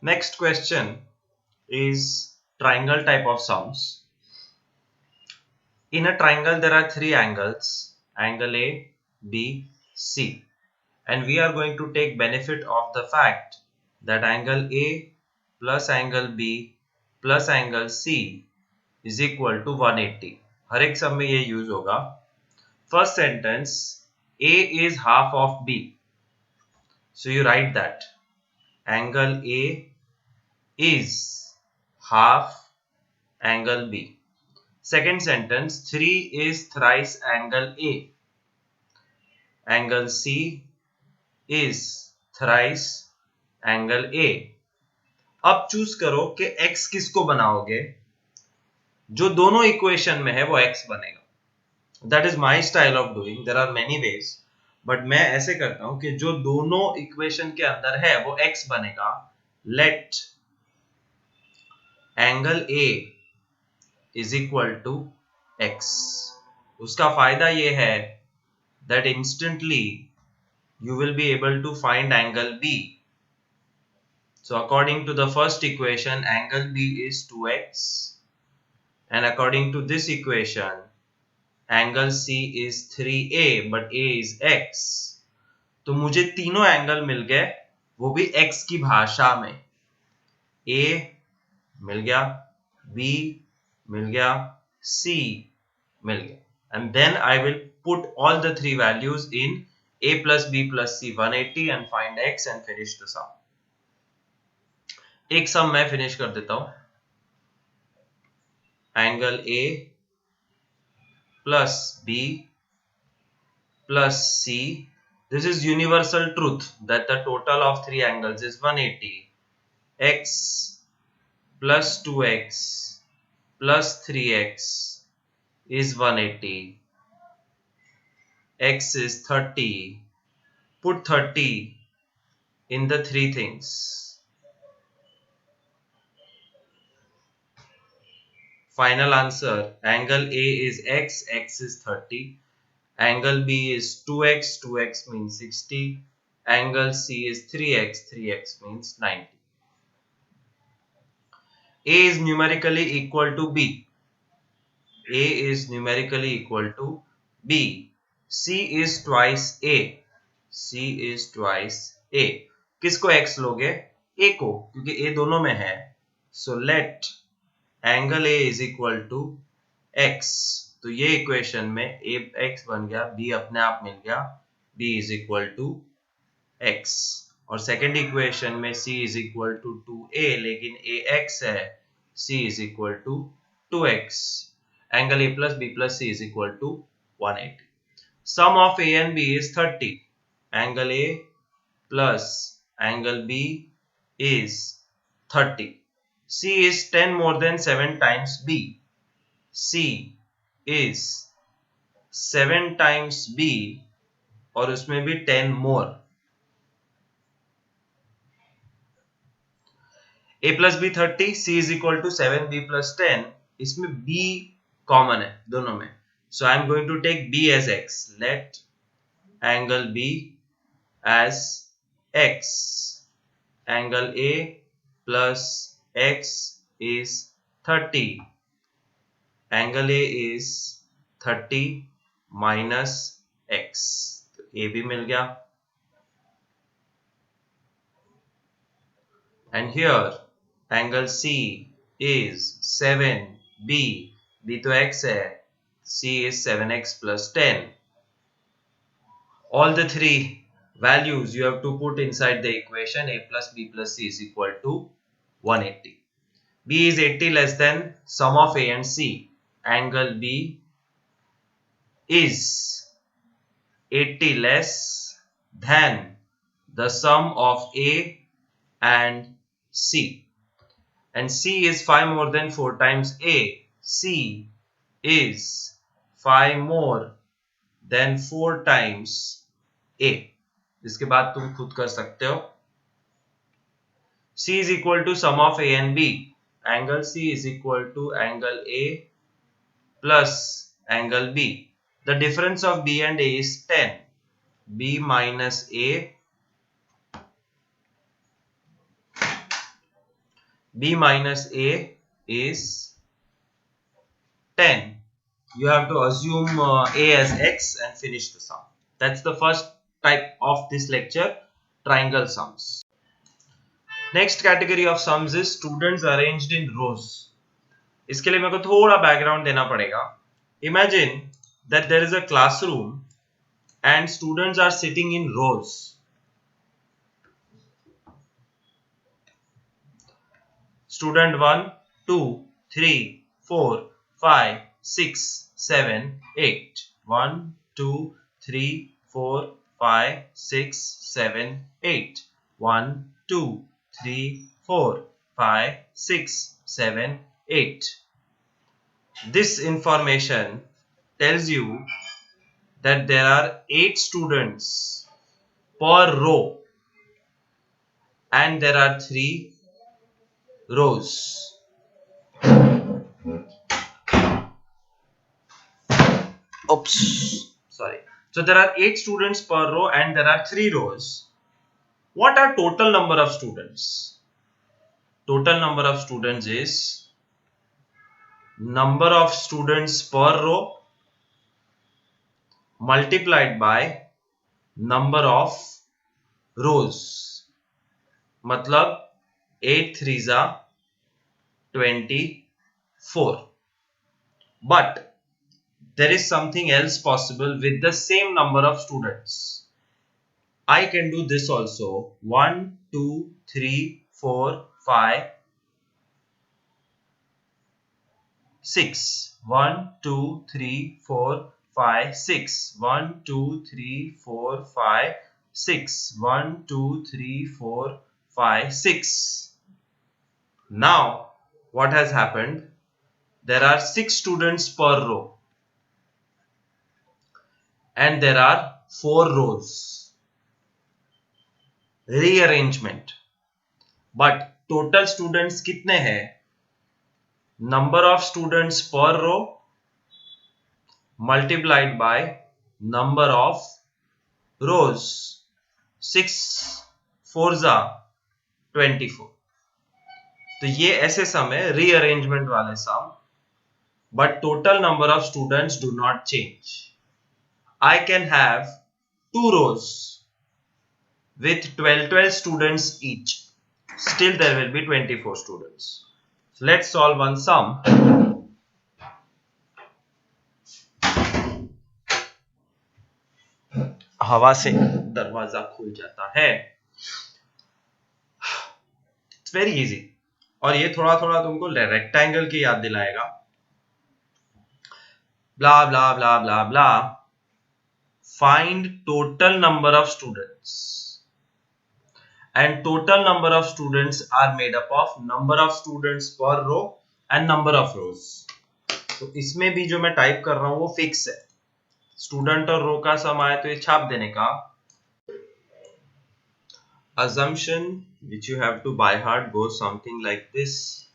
Next question is triangle type of sums. In a triangle, there are three angles, angle A, B, C. And we are going to take benefit of the fact that angle A plus angle B plus angle C is equal to 180. हर एक सब में ये use होगा. First sentence, A is half of B. So you write that. Angle A is half angle B. Second sentence, 3 is thrice angle A. Angle C is thrice angle A. अब choose करो कि x किसको बनाओगे. जो दोनों equation में है वो x बनेगा. That is my style of doing. There are many ways. But मैं ऐसे करता हूं कि जो दोनों इक्वेशन के अंदर है वो x बनेगा. Let angle A is equal to x. उसका फायदा ये है that instantly you will be able to find angle B. So according to the first equation, angle B is 2x, and according to this equation, angle C is 3a, but a is x. तो मुझे तीनों angle मिल गए, वो भी x की भाषा में. A मिल गया, B मिल गया, C मिल गया, and then I will put all the three values in A plus B plus C 180 and find x and finish the sum. एक सम मैं फिनिश कर देता हूं. Angle A plus B plus C. This is universal truth that the total of three angles is 180. X plus 2x plus 3x is 180. X is 30. Put 30 in the three things. Final answer, angle A is x, x is 30. Angle B is 2x, 2x means 60. Angle C is 3x, 3x means 90. A is numerically equal to B. A is numerically equal to B. C is twice A. C is twice A. किसको x लोगे? A को, क्योंकि A दोनों में है. So let angle A is equal to x. तो ये equation में A x बन गया, B अपने आप मिल गया, B is equal to x. और सेकेंड इक्वेशन में C is equal to 2a, लेकिन A x है, C is equal to 2x. Angle A plus B plus C is equal to 180. Sum of A and B is 30. Angle A plus angle B is 30. C is 10 more than 7 times B. C is 7 times B और उसमें भी 10 more. A plus B 30, C is equal to 7B plus 10. इसमें B common है दोनों में. So I am going to take B as x. Let angle B as x. Angle A plus x is 30. Angle A is 30 minus x. तो A भी मिल गया. And here angle C is 7b. B तो x है. C is 7x plus 10. All the three values you have to put inside the equation. A plus B plus C is equal to 180. B is 80 less than sum of A and C. Angle B is 80 less than the sum of A and C. And C is 5 more than 4 times A. C is 5 more than 4 times A. इसके बाद तुम खुद कर सकते हो. C is equal to sum of A and B. Angle C is equal to angle A plus angle B. The difference of B and A is 10. B minus A b minus a is 10. You have to assume a as x and finish the sum. That's the first type of this lecture, triangle sums. Next category of sums is students arranged in rows. इसके लिए मेरे को थोड़ा background देना पड़ेगा. Imagine that there is a classroom and students are sitting in rows. Student 1, 2, 3, 4, 5, 6, 7, 8. 1, 2, 3, 4, 5, 6, 7, 8. 1, 2, 3, 4, 5, 6, 7, 8. This information tells you that there are 8 students per row and there are 3 rows. Oops, sorry. So there are 8 students per row and there are 3 rows. What are total number of students? Total number of students is number of students per row multiplied by number of rows. मतलब 8 3s are 24. But there is something else possible with the same number of students. I can do this also. 1, 2, 3, 4, 5, 6. 1, 2, 3, 4, 5, 6. 1, 2, 3, 4, 5, 6. 1, 2, 3, 4, 5, 6. Now, what has happened? There are 6 students per row. And there are 4 rows. Rearrangement. But total students कितने हैं? Number of students per row multiplied by number of rows. 6 4s are 24. तो ये ऐसे सम है rearrangement वाले सम. But total number of students do not change. I can have 2 rows with 12 students each. Still there will be 24 students. So let's solve one sum. हवा से दरवाजा खुल जाता है. It's very easy. और ये थोड़ा थोड़ा तुमको रेक्टेंगल की याद दिलाएगा. Blah blah blah blah blah. Find total number of students. And total number of students are made up of number of students per row and number of rows. तो इसमें भी जो मैं टाइप कर रहा हूं वो फिक्स है. स्टूडेंट और रो का सम आए तो ये छाप देने का. Assumption which you have to by heart goes something like this.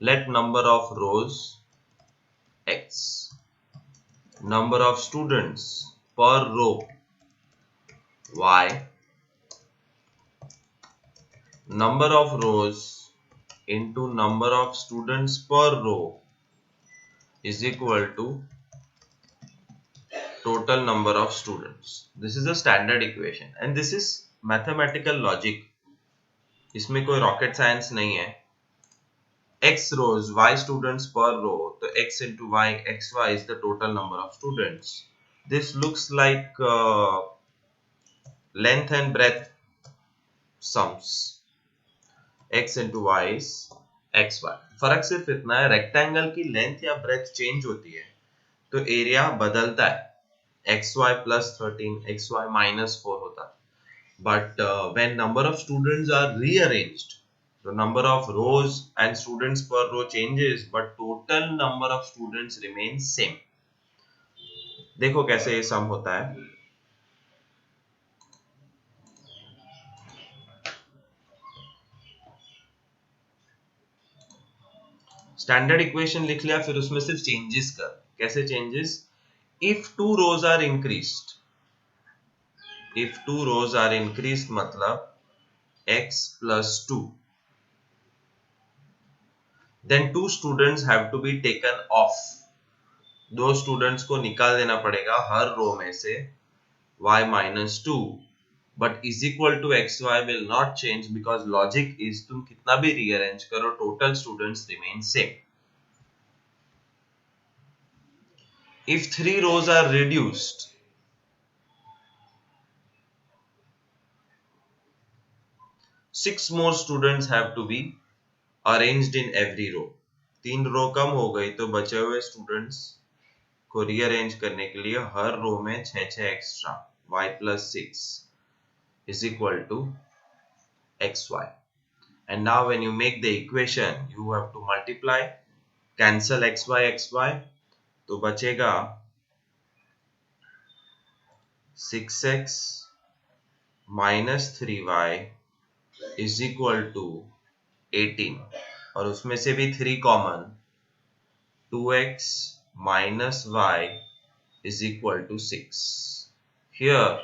Let number of rows x, number of students per row y, number of rows into number of students per row is equal to total number of students. This is a standard equation and this is mathematical logic. इसमें कोई rocket science नहीं है. X rows, y students per row, तो x into y, xy is the total number of students. This looks like length and breadth sums. X into y is xy. फर्क सिर्फ इतना है, rectangle की length या breath change होती है तो एरिया बदलता है. xy plus 13, xy minus 4 होता है. But when number of students are rearranged, the number of rows and students per row changes, but total number of students remains same. देखो कैसे ये सम होता है. स्टैंडर्ड इक्वेशन लिख लिया, फिर उसमें सिर्फ चेंजेस कर. कैसे changes? If 2 rows are increased, if 2 rows are increased मतलब x plus 2 then 2 students have to be taken off. 2 students को निकाल देना पड़ेगा हर रो में से y minus 2, but is equal to xy will not change because logic is तुम कितना भी rearrange करो total students remain same. If 3 rows are reduced, six more students have to be arranged in every row. 3 रो कम हो गई तो बचे हुए students को रीअरेंज करने के लिए हर रो में 6 extra y plus 6 is equal to xy. And now when you make the equation, you have to multiply, cancel xy, तो बचेगा 6x minus 3y is equal to 18, और उसमें से भी 3 common, 2x minus y is equal to 6. Here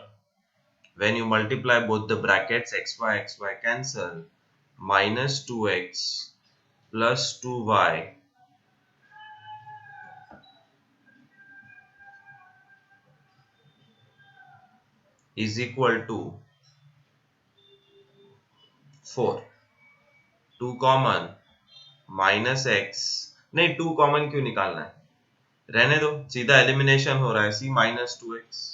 when you multiply both the brackets, xy cancel, minus 2x plus 2y is equal to 4. 2 common, minus x, नहीं 2 common क्यों निकालना है, रहने दो, सीधा एलिमिनेशन हो रहा है, c minus 2x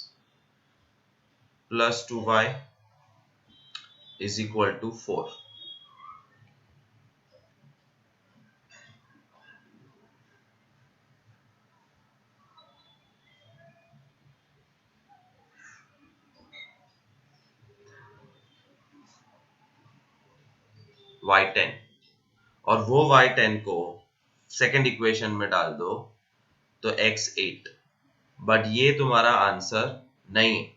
plus 2y is equal to 4. y10, और वो y10 को सेकेंड इक्वेशन में डाल दो तो x8, बट ये तुम्हारा आंसर नहीं है.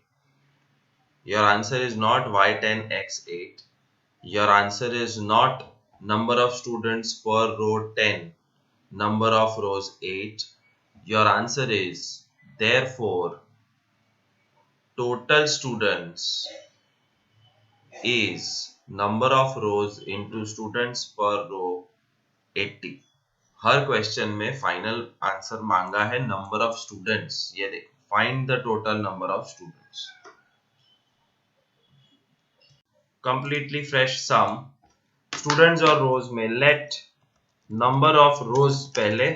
Your answer is not y10 x8. Your answer is not number of students per row 10, number of rows 8. Your answer is therefore total students is number of rows into students per row 80. हर question में final answer मांगा है number of students. ये देखो, find the total number of students. Completely fresh sum, students और rows में let number of रोज पहले,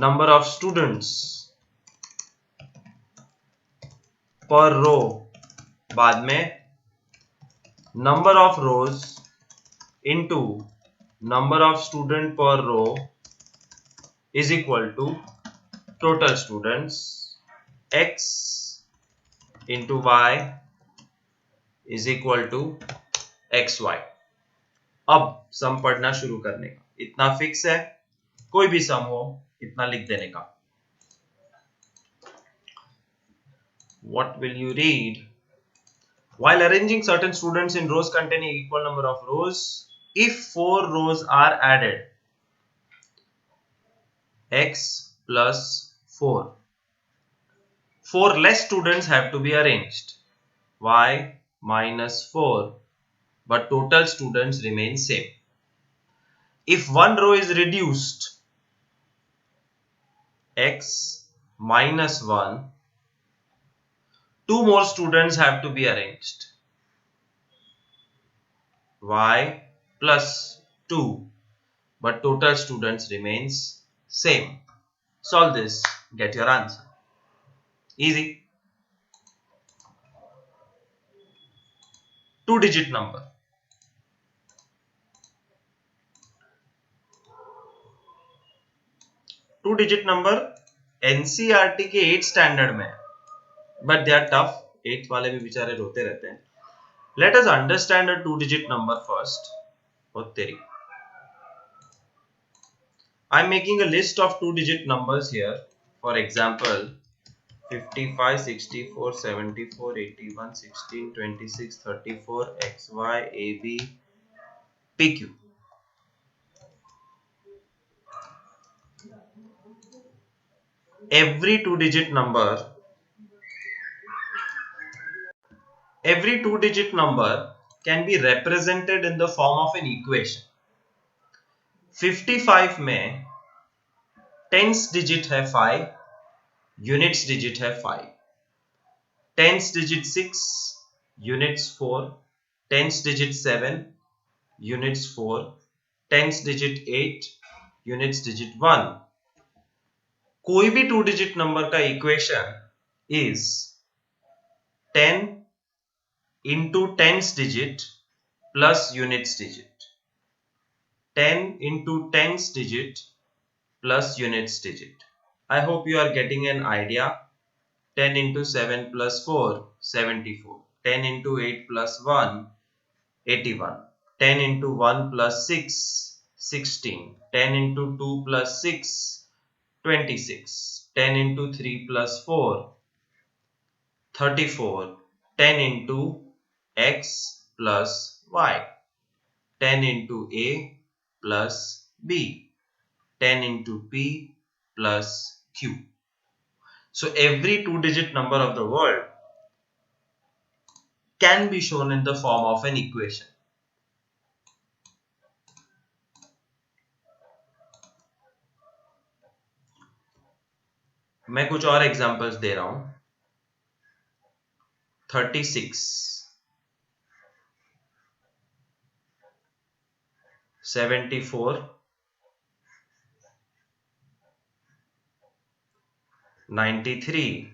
number of students पर रो बाद में, number of rose into number of student per row is equal to total students, x into y is equal to xy. अब सम पढ़ना शुरू करने का, इतना फिक्स है, कोई भी सम हो इतना लिख देने का. What will you read? While arranging certain students in rows containing equal number of rows, if 4 rows are added, x plus 4, 4 less students have to be arranged, y minus 4, but total students remain same. If one row is reduced, x minus 1, 2 more students have to be arranged, y plus 2, but total students remains same. Solve this, get your answer. Easy. 2-digit number. 2-digit number NCERT के 8th standard में, but they are tough. 8th वाले भी बेचारे रोते रहते हैं. Let us understand a 2-digit number first. Oh तेरी. I'm making a list of 2-digit numbers here. For example, 55, 64, 74, 81, 16, 26, 34, XY, AB, PQ. Every 2-digit number can be represented in the form of an equation. 55 में tens digit है 5, units digit है 5, tens digit 6, units 4, tens digit 7, units 4, tens digit 8, units digit 1. कोई भी 2 digit number का equation is 10 into tens digit plus units digit. 10 into tens digit plus units digit. I hope you are getting an idea. 10 into 7 plus 4, 74. 10 into 8 plus 1, 81. 10 into 1 plus 6, 16. 10 into 2 plus 6, 26. 10 into 3 plus 4, 34. 10 into x plus y. 10 into a plus b. 10 into p plus q. So every 2-digit number of the world can be shown in the form of an equation. मैं कुछ और examples दे रहा हूं. 36, 74, 93,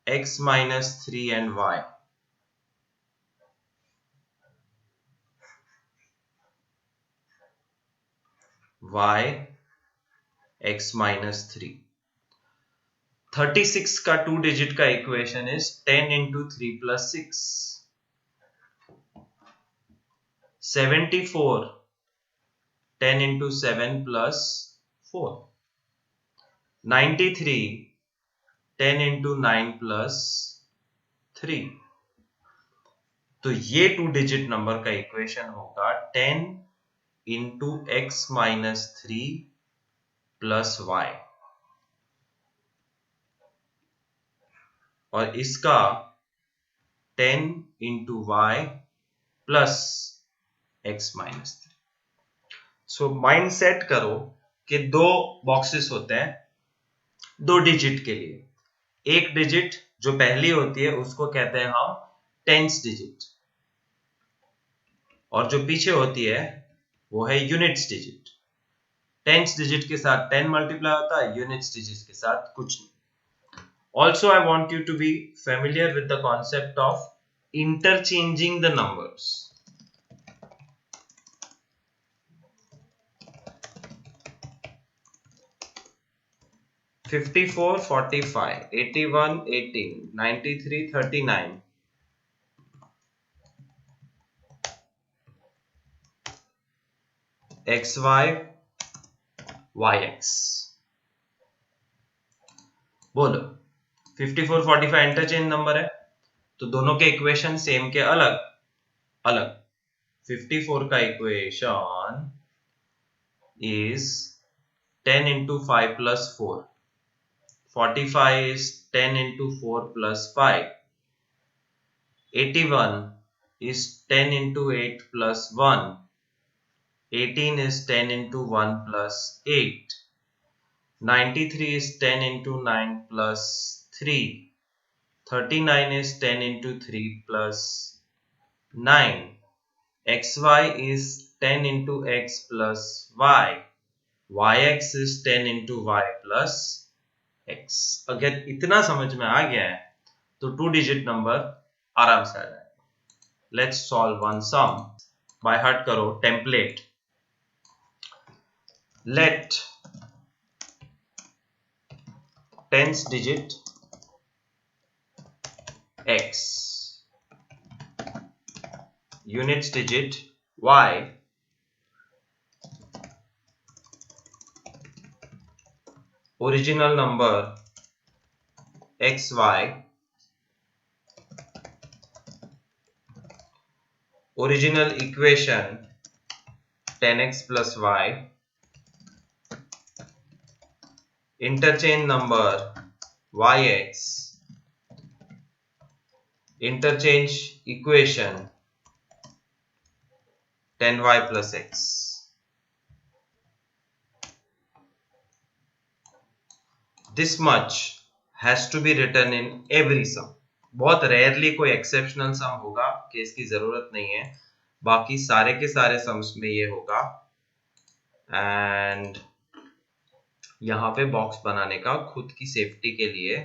x minus 3 and y. y x minus 3. 36 का 2 digit का equation is 10 into 3 plus 6. 74, 10 into 7 plus 4. 93, 10 into 9 plus 3. तो ये 2 digit number का इक्वेशन होगा 10 into x minus 3 plus y. और इसका 10 into y plus x minus 3. So mind set करो कि 2 बॉक्सेस होते हैं 2 डिजिट के लिए. एक डिजिट जो पहली होती है उसको कहते हैं हम टेंस डिजिट, और जो पीछे होती है वो है यूनिट्स डिजिट. टेंस डिजिट के साथ 10 मल्टीप्लाई होता है, यूनिट्स डिजिट के साथ कुछ नहीं. Also, I want you to be familiar with the concept of interchanging the numbers. (54, 45, 81, 18, 93, 39. XY, YX. बोलो 54, 45 इंटरचेंज नंबर है तो दोनों के इक्वेशन सेम के अलग अलग. 54 का equation is 10 into 5 plus 4. 45 is 10 into 4 plus 5. 81 is 10 into 8 plus 1. 18 is 10 into 1 plus 8. 93 is 10 into 9 plus 3. 39 is 10 into 3 plus 9. XY is 10 into x plus y. YX is 10 into y plus x. अगर इतना समझ में आ गया है तो 2 digit number आराम से आ जाएगा. Let's solve one sum. By heart करो template. Let tens digit x, units digit y, original number xy, original equation 10x plus y, interchange number yx, interchange equation 10y plus x. This much has to be written in every sum. बहुत rarely कोई exceptional सम होगा कि इसकी जरूरत नहीं है, बाकी सारे के सारे सम्स में ये होगा. एंड यहाँ पे बॉक्स बनाने का खुद की सेफ्टी के लिए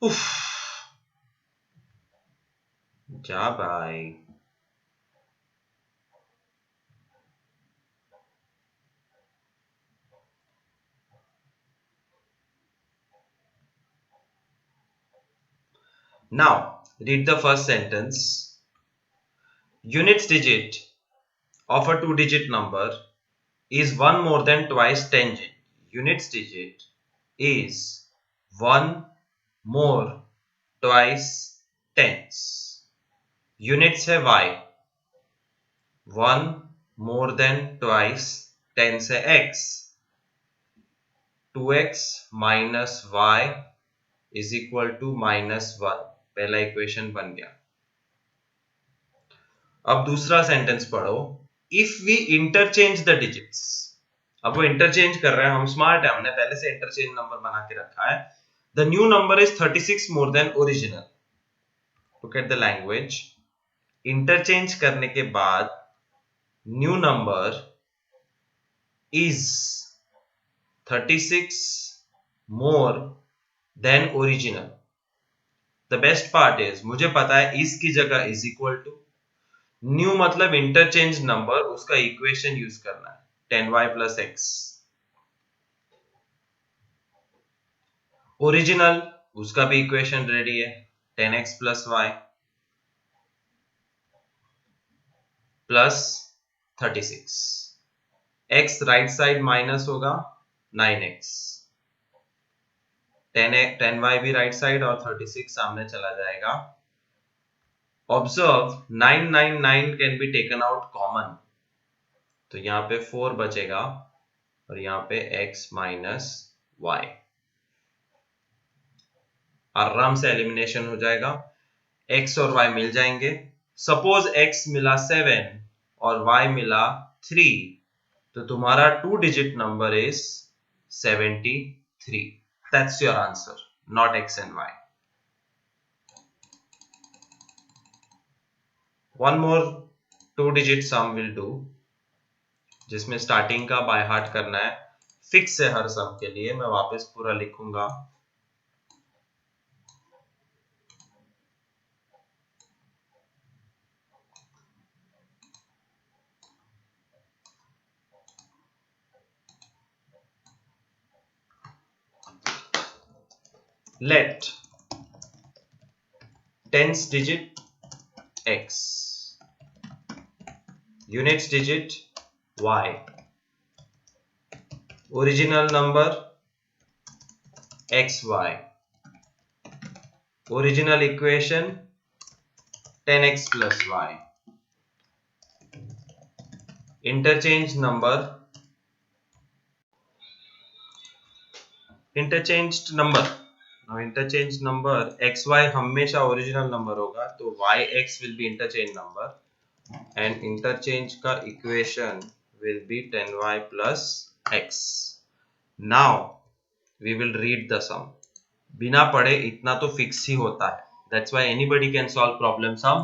उफ जा भाई. Now read the first sentence. Units digit of a two-digit number is 1 more than twice tangent. Units digit is 1 more twice tens. Units है y. 1 more than twice tens है x. 2x minus y is equal to -1. पहला equation बन गया. अब दूसरा sentence पढ़ो. If we interchange the digits. अब वो इंटरचेंज कर रहे हैं, हम स्मार्ट है, हमने पहले से इंटरचेंज नंबर बना के रखा है. The new number is 36 more than original. Look at the language. Interchange करने के बाद new number is 36 more than original. The best part is, मुझे पता है इस की जगह इज इक्वल टू. न्यू मतलब इंटरचेंज नंबर, उसका इक्वेशन यूज करना है 10y plus x. ओरिजिनल उसका भी इक्वेशन रेडी है 10x plus y plus 36. x right side minus होगा 9x. 10y भी राइट साइड और 36 सामने चला जाएगा. Observe 999 can be taken out common, तो यहाँ पे 4 बचेगा और यहाँ पे x माइनस वाई. आराम से एलिमिनेशन हो जाएगा. x और y मिल जाएंगे. सपोज x मिला 7 और y मिला 3, तो तुम्हारा 2 digit number is 73. That's your answer, not x and y. One more 2 digit some will do, जिसमें स्टार्टिंग का बाय हार्ट करना है. फिक्स है हर सम के लिए, मैं वापस पूरा लिखूंगा. Let tens digit x, units digit y, original number xy, original equation 10x plus y, interchange number, interchanged number. Now interchange number xy हमेशा ओरिजिनल नंबर होगा, तो yx will be interchange number and interchange का equation will be 10y plus x. Now we will read the sum. बिना पढ़े इतना तो fix ही होता है. That's why anybody can solve problem sum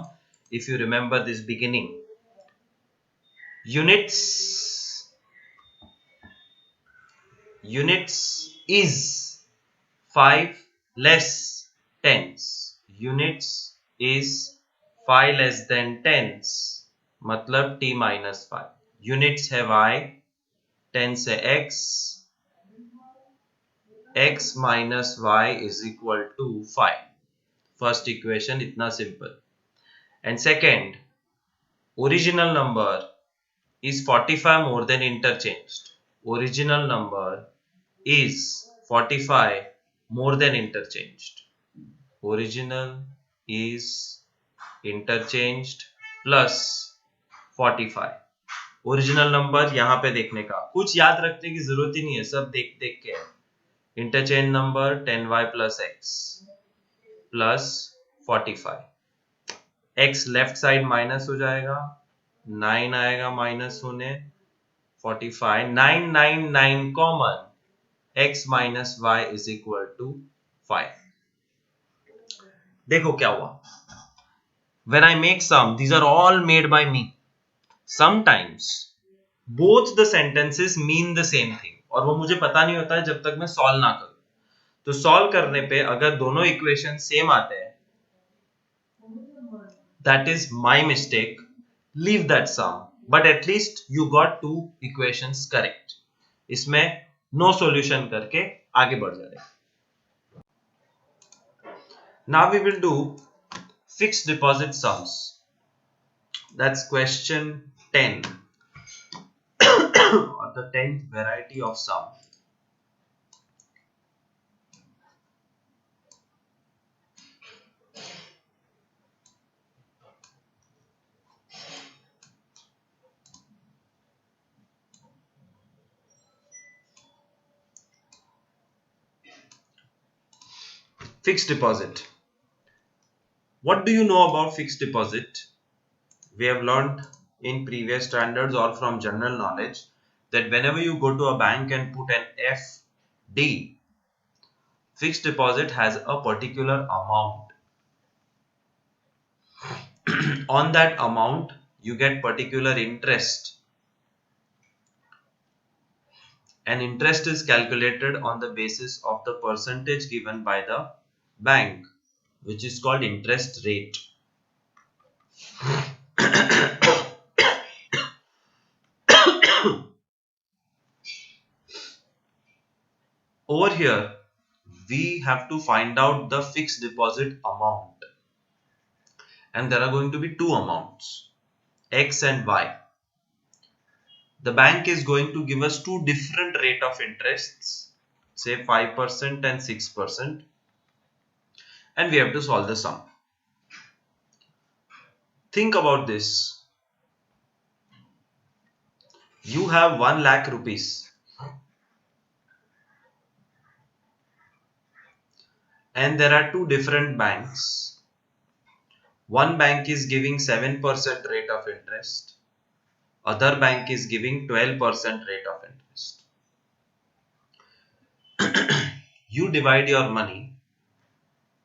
if you remember this beginning. Units is 5 less tens. Units is 5 less than tens, मतलब t minus 5. Units है y, tens है x, x minus y is equal to 5. First equation इतना simple. And second, original number is 45 more than interchanged. Original number is 45 more than interchanged. Original is interchanged plus 45. Original number यहाँ पे देखने का, कुछ याद रखने की जरूरत ही नहीं है, सब देख देख के है. Interchange number 10y plus x plus 45. x left side minus हो जाएगा, 9 आएगा माइनस होने, 45, 9 common, x minus y is equal to 5. देखो क्या हुआ. When I make sum, these are all made by me. Sometimes both the sentences mean the same thing, और वो मुझे पता नहीं होता है जब तक मैं सॉल्व ना करूं. तो सॉल्व करने पे अगर दोनों इक्वेशन सेम आते हैं, that is my mistake, leave that sum, but at least you got two equations correct. इसमें no solution करके आगे बढ़ जाएगा. Now we will do fixed deposit sums. That's question 10 or the 10th variety of sum. Fixed deposit. What do you know about fixed deposit? We have learned in previous standards or from general knowledge that whenever you go to a bank and put an FD, fixed deposit has a particular amount. On that amount, you get particular interest. And interest is calculated on the basis of the percentage given by the bank, which is called interest rate. Over here, we have to find out the fixed deposit amount. And there are going to be two amounts, X and Y. The bank is going to give us two different rate of interests, say 5% and 6%. And we have to solve the sum. Think about this. You have 1 lakh rupees. And there are two different banks. One bank is giving 7% rate of interest. Other bank is giving 12% rate of interest. You divide your money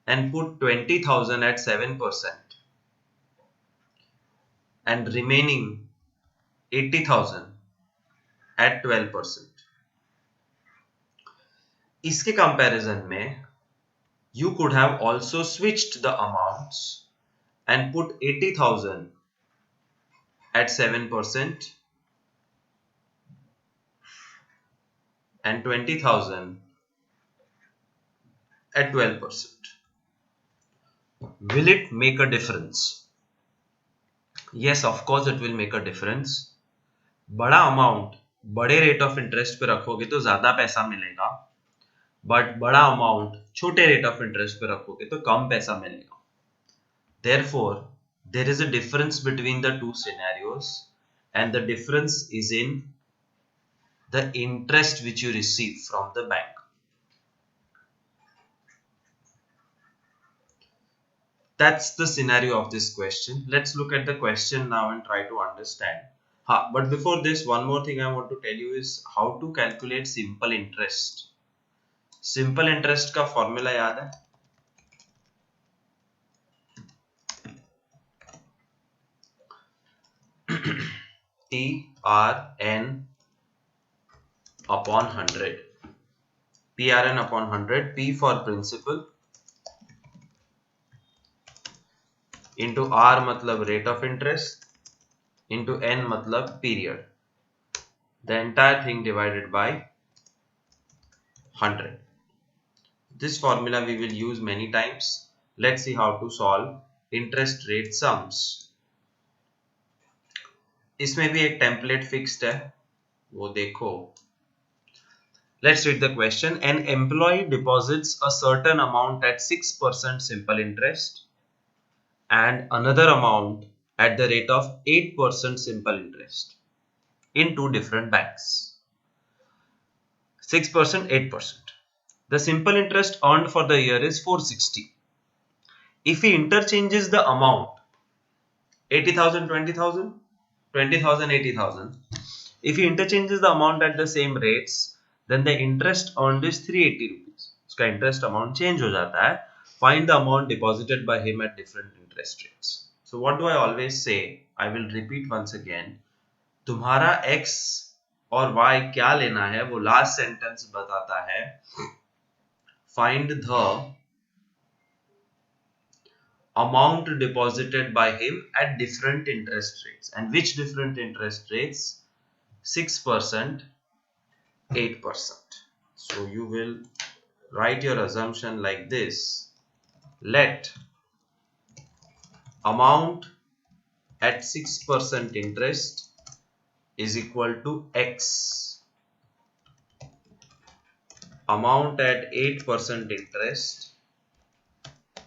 and put 20,000 at 7% and remaining 80,000 at 12%. इसके comparison में you could have also switched the amounts and put 80,000 at 7% and 20,000 at 12%. Will it make a difference? Yes, of course it will make a difference. बड़ा amount बड़े rate of interest पे रखोगे तो ज्यादा पैसा मिलेगा, बट बड़ा अमाउंट छोटे रेट ऑफ इंटरेस्ट पे रखोगे तो कम पैसा मिलेगा. Therefore, there is a difference between the two scenarios, and the difference is in the interest which you receive from the bank. That's the scenario of this question. Let's look at the question now and try to understand. But before this, one more thing I want to tell you is how to calculate simple interest. Simple interest का formula याद है? TRN upon 100. PRN upon 100. P for principal into R मतलब rate of interest into N मतलब period. The entire thing divided by 100. This formula we will use many times. Let's see how to solve interest rate sums. इसमें भी एक template fixed है, वो देखो. Let's read the question. An employee deposits a certain amount at 6% simple interest and another amount at the rate of 8% simple interest in two different banks. 6%, 8%. The simple interest earned for the year is 460. If he interchanges the amount 80,000, 20,000, 20,000, 80,000, if he interchanges the amount at the same rates, then the interest earned is 380 rupees. उसका interest amount change हो जाता है. Find the amount deposited by him at different interest rates. So what do I always say? I will repeat once again. तुम्हारा x और y क्या लेना है वो last sentence बताता है. Find the amount deposited by him at different interest rates. And which different interest rates? 6%, 8%. So you will write your assumption like this. Let amount at 6% interest is equal to x. Amount at 8% interest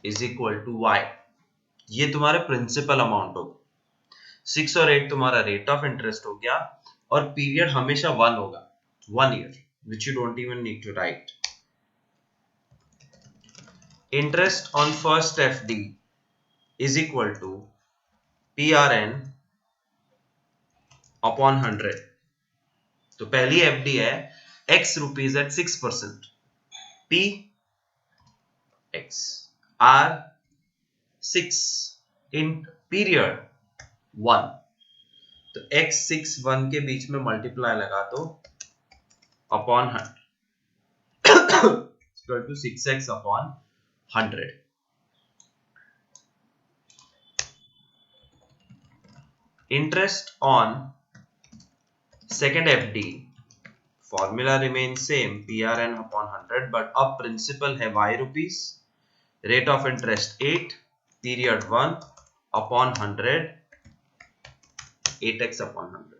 is equal to y. ये तुम्हारे principal amount होगा. 6 और 8 तुम्हारा rate of interest हो गया और period हमेशा 1 होगा, 1 year, which you don't even need to write. Interest on first FD is equal to PRN upon 100. तो पहली FD है x rupees at 6%, P x R 6 in period 1. तो x 6 1 के बीच में मल्टीप्लाई लगा तो upon 100 equal to 6x upon 100. Interest on second FD formula remains same, PRN upon 100, but अब principal है y rupees, rate of interest 8, period 1 upon 100, 8x upon 100.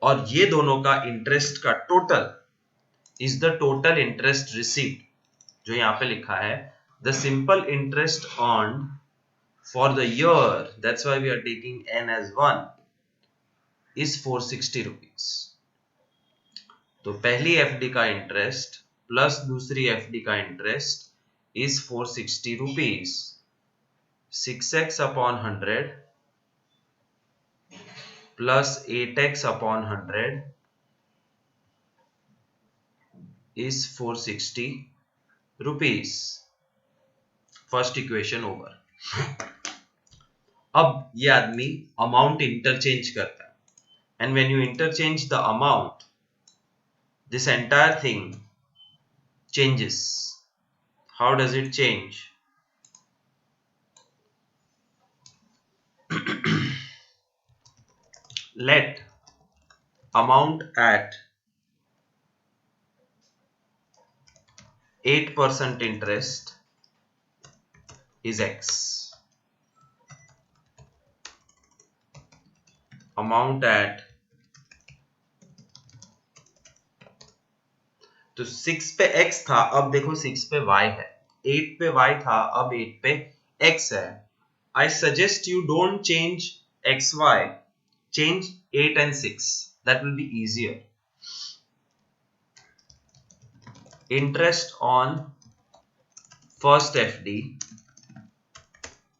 और ये दोनों का इंटरेस्ट का total is the total interest received, जो यहां पे लिखा है the simple interest earned for the year, that's why we are taking n as 1, is 460 rupees. तो पहली FD का इंटरेस्ट प्लस दूसरी FD का interest is 460 rupees. 6x upon 100 plus 8x upon 100 is 460 rupees. First equation over. अब ये आदमी amount interchange करता है, and when you interchange the amount, this entire thing changes. How does it change? Let amount at 8% interest is x. Amount at, तो 6 पे x था, अब देखो 6 पे y है, 8 पे y था, अब 8 पे x है. I suggest you don't change xy, change 8 and 6. That will be easier. Interest on first FD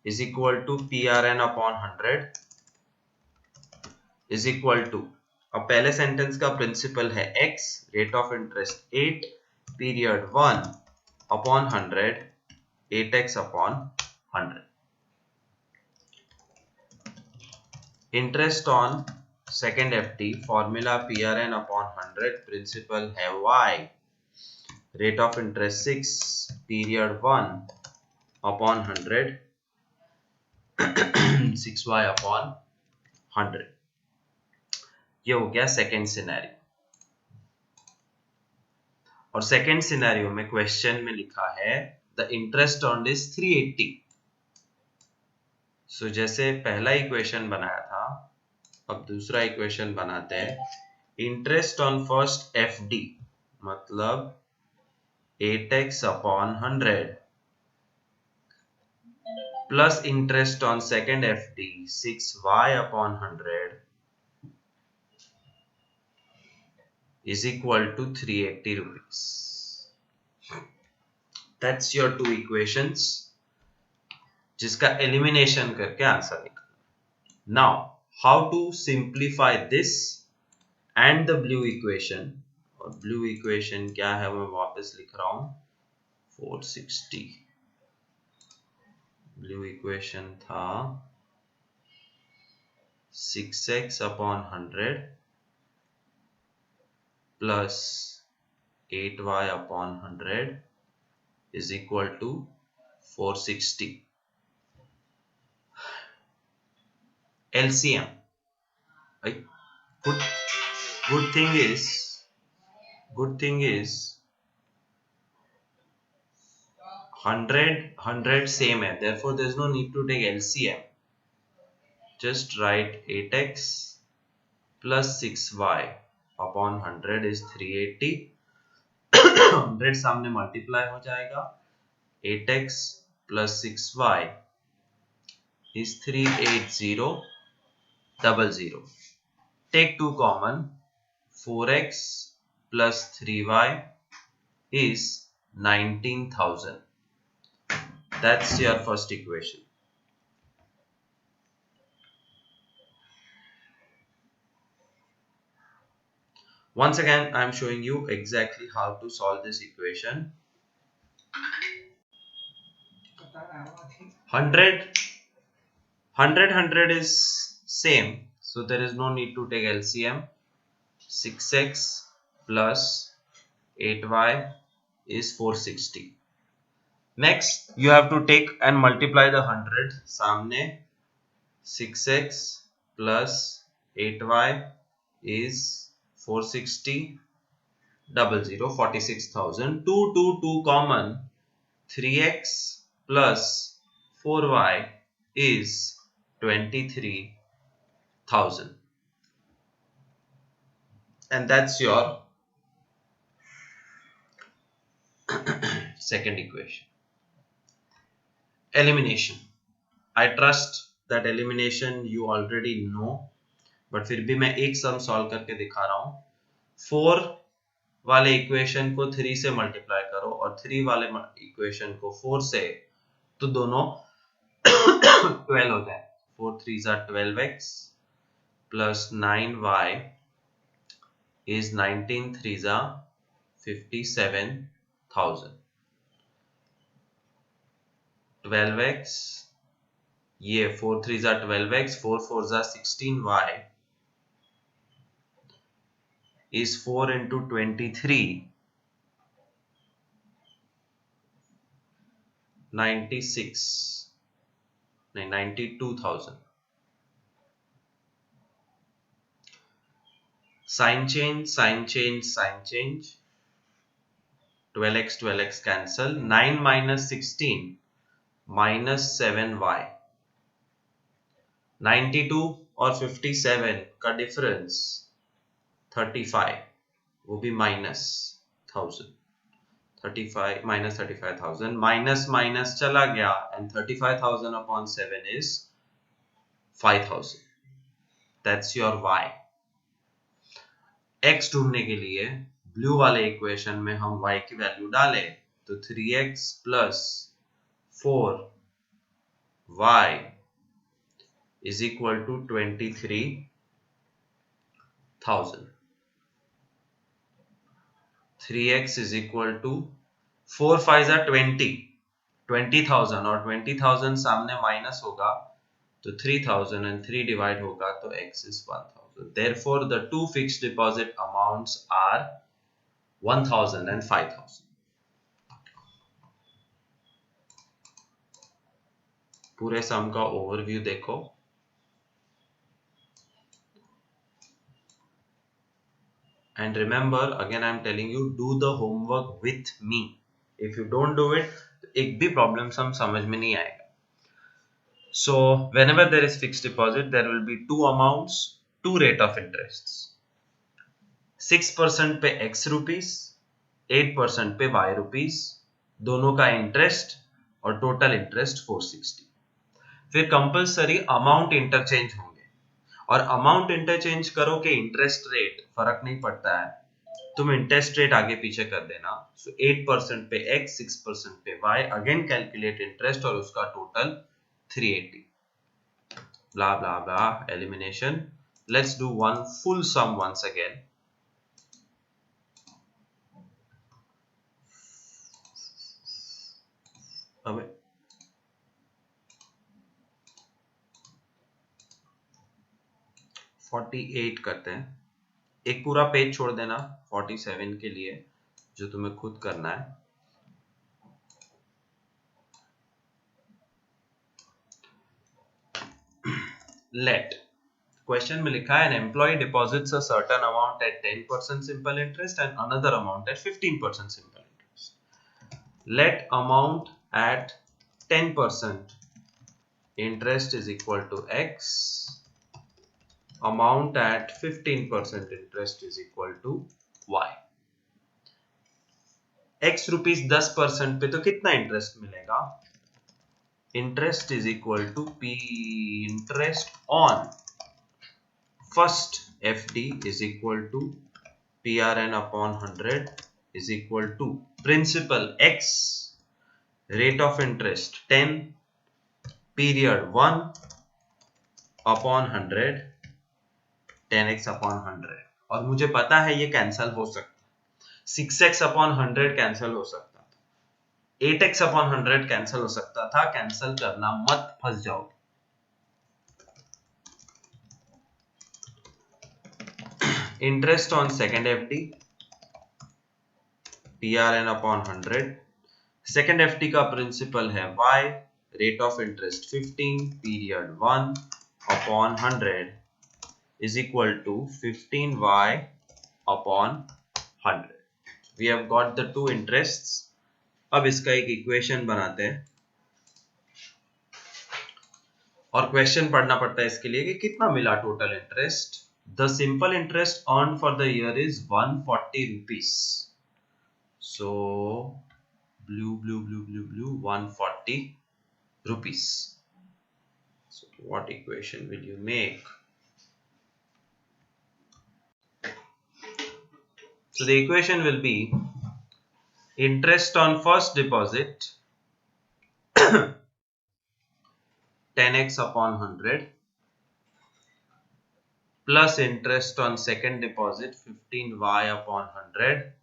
is equal to PRN upon 100 is equal to, अब पहले सेंटेंस का प्रिंसिपल है x, rate of interest 8, period 1 upon 100, 8x upon 100. Interest on second FD formula PRN upon 100, principal है y, rate of interest 6, period 1 upon 100, 6y upon 100. ये हो गया second scenario. और second scenario में क्वेश्चन में लिखा है the interest earned is 380. So जैसे पहला इक्वेशन बनाया था, अब दूसरा इक्वेशन बनाते हैं. इंटरेस्ट ऑन फर्स्ट FD मतलब 8x upon 100 plus interest on second FD 6y upon 100 is equal to 380 rupees. That's your two equations जिसका elimination करके आंसर निकालना. Now how to simplify this and the blue equation. और blue equation क्या है मैं वापस लिख रहा हूं 460. ब्लू इक्वेशन था 6x upon 100 plus 8y upon 100 is equal to 460. LCM. Right? Good thing is 100 same है, therefore there is no need to take LCM. Just write 8x plus 6y upon 100 is 380. 100 सामने multiply हो जाएगा. 8x plus 6y is 38000. Take 2 common. 4x plus 3y is 19,000. That's your first equation. Once again, I am showing you exactly how to solve this equation. 100 is same, so there is no need to take LCM. 6x plus 8y is 460. Next, you have to take and multiply the 100 सामने. 6x plus 8y is 460 46,000. 2 common. 3x plus 4y is 23,000. And that's your second equation. Elimination. I trust that elimination you already know, but फिर भी मैं एक sum solve करके दिखा रहा हूं. 4 वाले इक्वेशन को 3 से मल्टीप्लाई करो और 3 वाले इक्वेशन को 4 से, तो दोनों 12 हो जाए. 4 3s are 12x plus 9y is 19 3s are 57,000. 12x, ये 4 3s are 12x, 4 4s are 16y is 4 into 23, 92,000. Sign change. 12x cancel. 9 minus 16 minus 7y. 92 और 57 का डिफरेंस 35, वो भी माइनस 1000. 35 minus 35,000. माइनस चला गया and 35,000 upon 7 is 5,000. That's your y. x ढूंढने के लिए ब्लू वाले इक्वेशन में हम y की वैल्यू डालें तो 3x plus 4y is equal to 23,000. 3x is equal to 4 5s are 20,000 और 20,000 सामने माइनस होगा तो 3,000 and 3 डिवाइड होगा तो x is 1,000. Therefore, the two fixed deposit amounts are 1,000 and 5,000. पूरे सम का ओवरव्यू देखो. And remember, again I am telling you, do the homework with me. If you don't do it, एक भी problem सम समझ में नहीं आएगा. So whenever there is fixed deposit, there will be two amounts, two rate of interests. 6% पे x rupees, 8% पे y rupees, दोनों का इंटरेस्ट और टोटल इंटरेस्ट 460. फिर कंपलसरी अमाउंट इंटरचेंज होंगे, और अमाउंट इंटरचेंज करो कि इंटरेस्ट रेट फर्क नहीं पड़ता है, तुम इंटरेस्ट रेट आगे पीछे कर देना। सो 8% पे x, 6% पे y, अगेन कैलकुलेट इंटरेस्ट और उसका total 380, blah blah blah, elimination. Let's do one full sum once again. अब 48 करते हैं, एक पूरा पेज छोड़ देना 47 के लिए जो तुम्हें खुद करना है। लेट क्वेश्चन में लिखा है an employee deposits a certain amount at 10% simple interest and another amount at 15% simple interest. Let amount at 10% interest is equal to x, amount at 15% interest is equal to y. x rupees 10% पे तो कितना interest मिलेगा? Interest is equal to p interest on first FD is equal to PRN upon 100 is equal to principal x, rate of interest 10, period 1 upon 100, 10x upon 100, और मुझे पता है ये cancel हो सकता है, 6x upon 100 कैंसल हो सकता था, 8x upon 100 कैंसल हो सकता था, कैंसल करना मत, फंस जाओगे। Interest on second FD PRN upon 100, second FD का प्रिंसिपल है y, rate of interest 15, period 1 upon 100 is equal to 15y upon 100. We have got the two interests. अब इसका एक इक्वेशन बनाते हैं, और क्वेश्चन पढ़ना पड़ता है इसके लिए कि कितना मिला total interest. The simple interest earned for the year is 140 rupees. So blue 140 rupees. So what equation will you make? So the equation will be interest on first deposit 10x upon 100 plus interest on second deposit 15y upon 100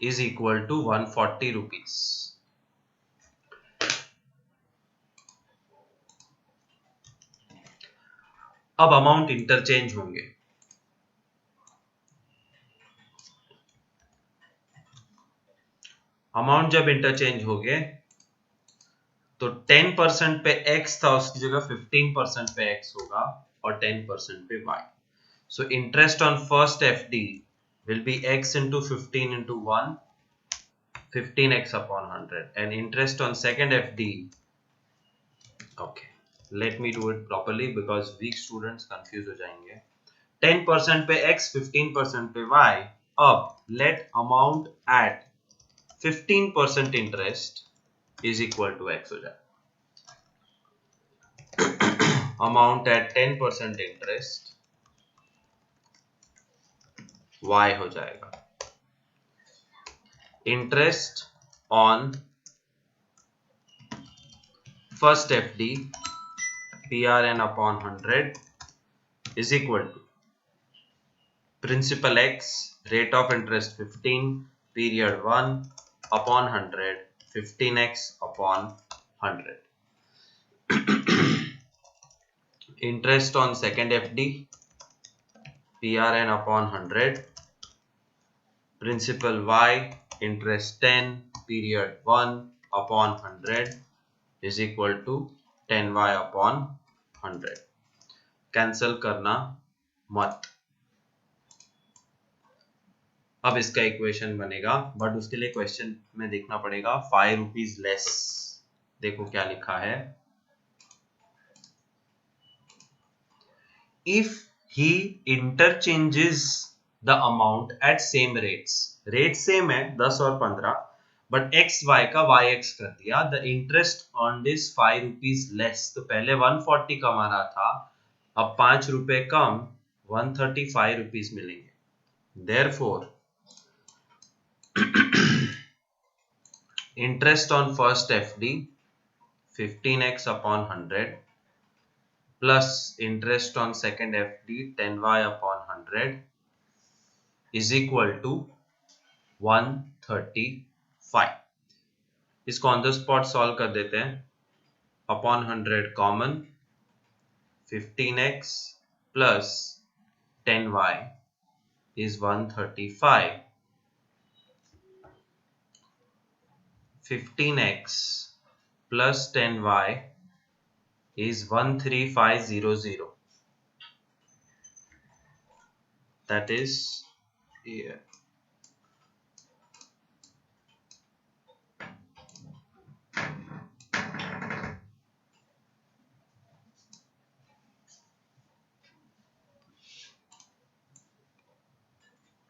is equal to 140 rupees. अब amount interchange होंगे, amount जब interchange हो गए तो 10% पे x था, उसकी जगह 15% पे x होगा और 10% पे y. So interest on first FD will be x into 15 into 1, 15x upon 100, and interest on second FD, okay, let me do it properly because weak students confuse हो जाएंगे. 10% पे x, 15% पे y. अब let amount at 15% interest is equal to x हो जाए, amount at 10% interest y हो जाएगा. Interest on first FD PRN upon 100 is equal to principal x, rate of interest 15, period 1 upon 100, 15x upon 100. Interest on second FD PRN upon 100, principal y, interest 10, period 1 upon 100 is equal to 10y upon 100. Cancel करना मत। अब इसका equation बनेगा, but उसके लिए question में देखना पड़ेगा 5 रुपीज लेस। देखो क्या लिखा है, if he interchanges the amount at same rates, rate same है 10 और 15, बट एक्स वाई का वाई एक्स कर दिया. The interest on this 5 rupees less. तो पहले 140 कमा रहा था, अब 5 रुपए कम 135 रुपीज मिलेंगे. Therefore interest on first FD 15x upon 100 plus interest on second FD 10y upon 100 is equal to 135. इसको ऑन द स्पॉट सॉल्व कर देते हैं. Upon 100 common, 15x plus 10y is 135. 15x plus 10y is 13500. That is here.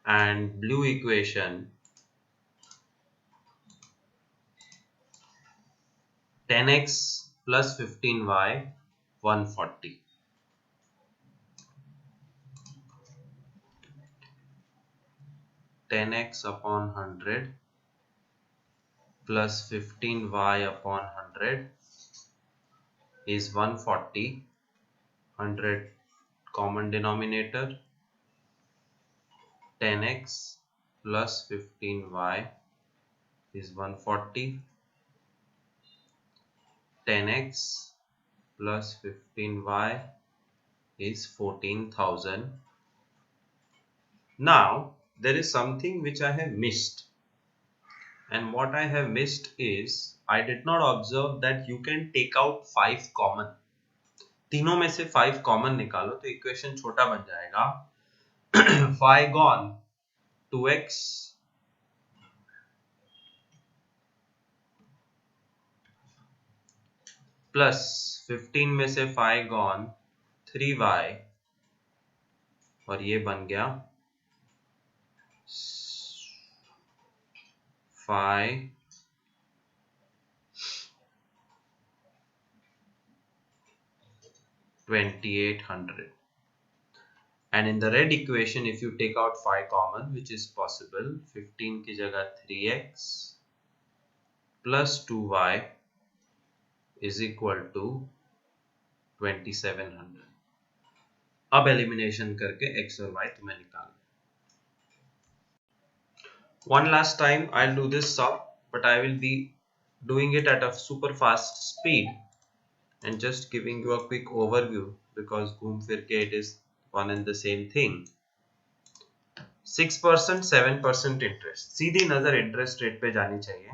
And blue equation 10x plus 15y 140. 10x upon 100 plus 15y upon 100 is 140. 100 common denominator. 10x plus 15y is 140. 10x plus 15y is 14,000. Now there is something which I have missed, and what I have missed is I did not observe that you can take out 5 common. तीनों में से 5 common निकालो तो equation छोटा बन जाएगा. 5 gone 2x plus 15 में से 5 गॉन 3y और ये बन गया 5 2800. And in the red equation, if you take out 5 common, which is possible, 15 की जगह 3x plus 2y is equal to 2700. अब एलिमिनेशन करके x और y तुम्हें निकालना. One last time I'll do this sum, but I will be doing it at a super fast speed and just giving you a quick overview because घूम फिर के it is one and the same thing. 6% 7% interest. सीधी नजर interest rate पे जानी चाहिए.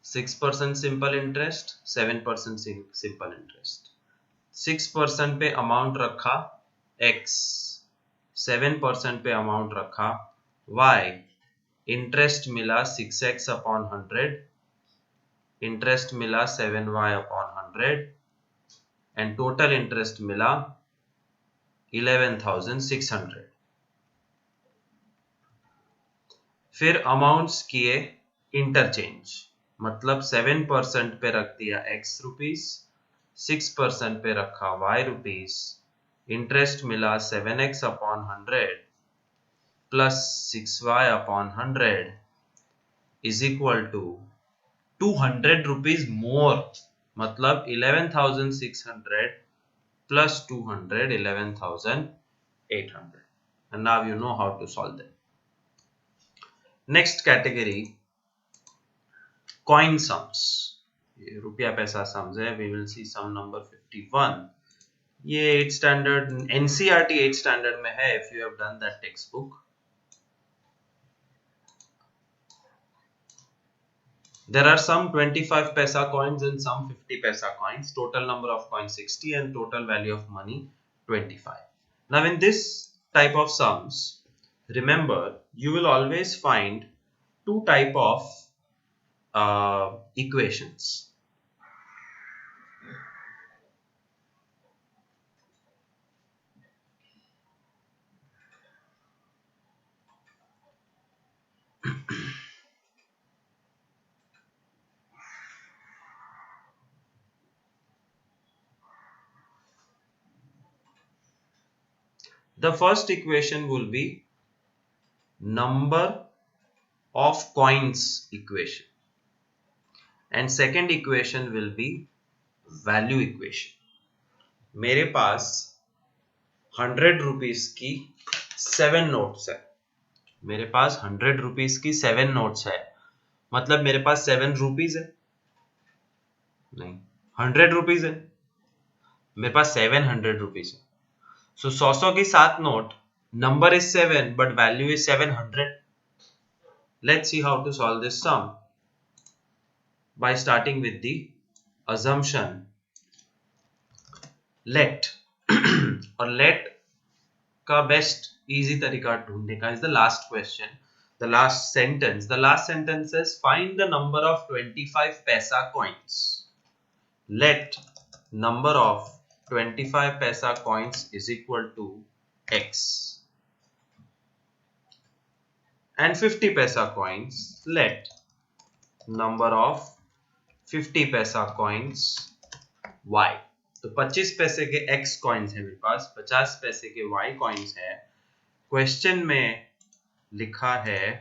6% simple interest, 7% simple interest. 6% पे amount रखा x, 7% पे अमाउंट रखा y. इंटरेस्ट मिला 6x अपॉन 100, इंटरेस्ट मिला 7y upon 100 and total interest मिला 11,600. फिर अमाउंट्स किए इंटरचेंज, मतलब 7% पे रख दिया x रुपीस, 6% पे रखा y रुपीस. इंटरेस्ट मिला 7x upon 100 plus 6y upon 100 is equal to 200 rupees more, मतलब 11,600 plus 200, 11,800. And now you know how to solve them. Next category, coin sums. ये रुपया पैसा sums है. We will see sum number 51. ये 8th standard NCERT 8th standard में है if you have done that textbook. There are some 25 paisa coins and some 50 paisa coins. Total number of coins 60 and total value of money 25. Now in this type of sums, remember you will always find two type of equations. The first equation will be number of coins equation and second equation will be value equation. मेरे पास 100 rupees की 7 notes है. मेरे पास 100 rupees की 7 notes है, मतलब मेरे पास 7 rupees है नहीं, 100 रुपीस है. मेरे पास 700 रुपीस है. सो 100 की 7 note, number is 7 but value is 700. Let's see how to solve this sum by starting with the assumption let. और let का बेस्ट इजी तरीका ढूंढने का is the last question, the last sentence. The last sentence says find the number of 25 paisa coins. Let number of 25 paisa coins is equal to x and 50 paisa coins. Let number of 50 paisa coins y. तो 25 पैसे के x coins है मेरे पास, 50 पैसे के y coins है. Question में लिखा है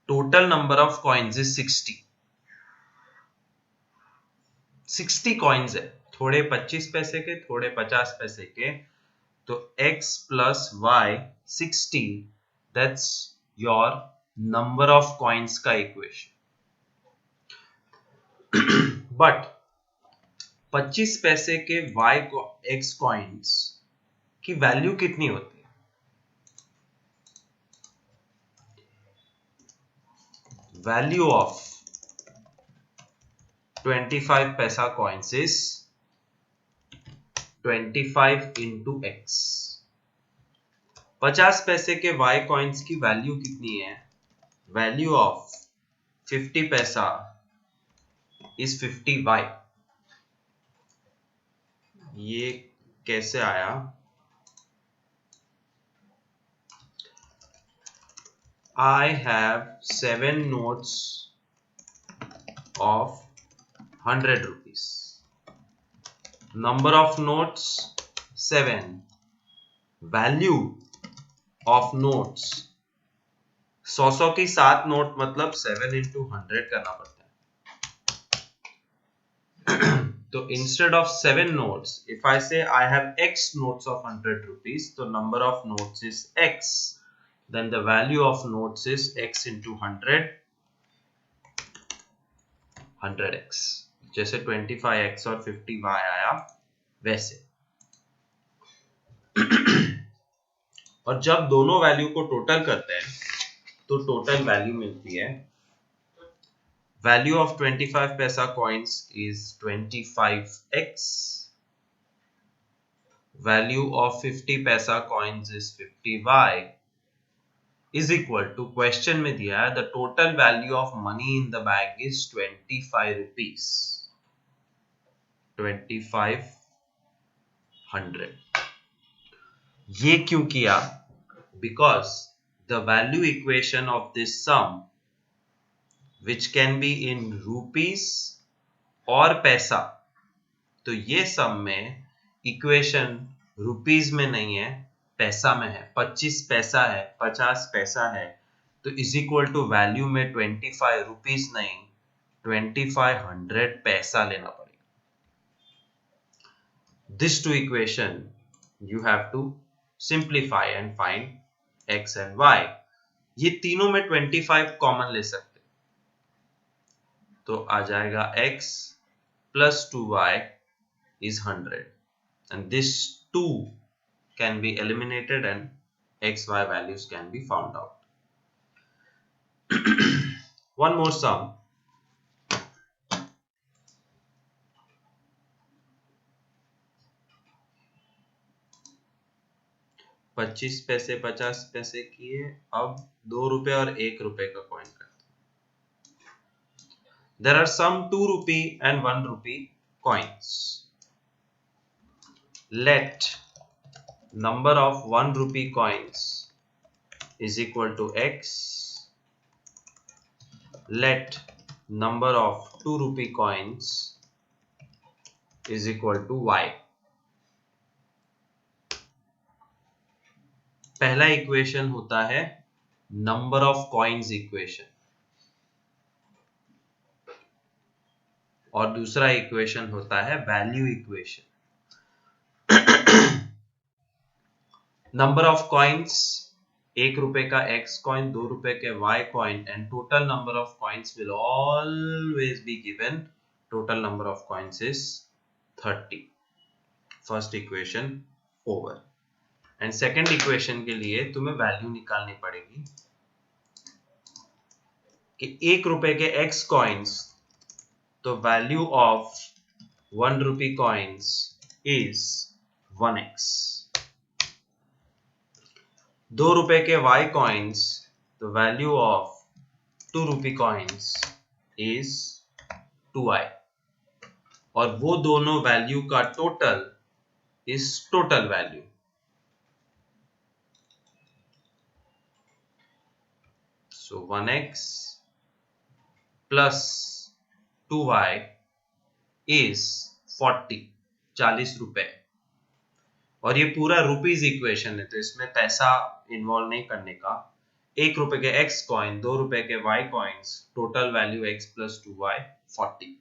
total number of coins is 60. 60 coins है, थोड़े 25 पैसे के, थोड़े 50 पैसे के. तो x plus y 60, that's your number of coins का इक्वेशन. बट 25 पैसे के y x कॉइन्स की वैल्यू कितनी होती है? वैल्यू ऑफ 25 पैसा कॉइन्स इज 25 into x. 50 पैसे के y कॉइन्स की वैल्यू कितनी है? वैल्यू ऑफ 50 पैसा इज 50y. ये कैसे आया? I have 7 notes of 100 rupees. Number of notes 7. Value of notes 100 की 7 नोट मतलब 7 into 100 करना पड़ता है. तो instead of 7 notes, if I say I have x notes of 100 rupees, so number of notes is x, then the value of notes is x into 100, 100x. जैसे 25x और 50y आया वैसे. और जब दोनों वैल्यू को टोटल करते हैं तो टोटल वैल्यू मिलती है. Value of 25 paisa coins is 25x. Value of 50 paisa coins is 50y. Is equal to, question में दिया है, the total value of money in the bag is 25 rupees. 2500. ये क्यों किया? Because the value equation of this sum, which can be in rupees और पैसा, तो ये सम में इक्वेशन रुपीस में नहीं है, पैसा में है. 25 पैसा है, 50 पैसा है, तो इज इक्वल टू वैल्यू में 25 रुपीस नहीं 2500 पैसा लेना पड़ेगा. This two equation you have to simplify and find x and y. ये तीनों में 25 कॉमन ले सकते, तो आ जाएगा x plus 2y is 100 and this 2 can be eliminated and xy values can be found out. One more sum. पच्चीस पैसे 50 पैसे किए, अब 2 रुपए और 1 रुपए का कॉइन करते. There are some 2 rupee and 1 rupee coins. Let number of 1 rupee coins is equal to x. Let number of 2 rupee coins is equal to y. पहला इक्वेशन होता है नंबर ऑफ कॉइन्स इक्वेशन और दूसरा equation होता है value equation. Number of coins, 1 रुपए का x coin, 2 रुपए के y coin and total number of coins will always be given. Total number of coins is 30। First equation over. And second equation के लिए तुम्हें वैल्यू निकालनी पड़ेगी कि 1 रुपए के x कॉइन्स, तो value of 1 rupee coins is 1x। 2 रुपए के y coins, the value of 2 rupee coins is 2i और वो दोनों वैल्यू का total is total value. So 1x plus 2y is 40 रुपए। और ये पूरा रुपीज इक्वेशन है, तो इसमें पैसा इन्वॉल्व नहीं करने का। 1 रुपए के x कॉइन, 2 रुपए के y coins, total value x plus 2y 40।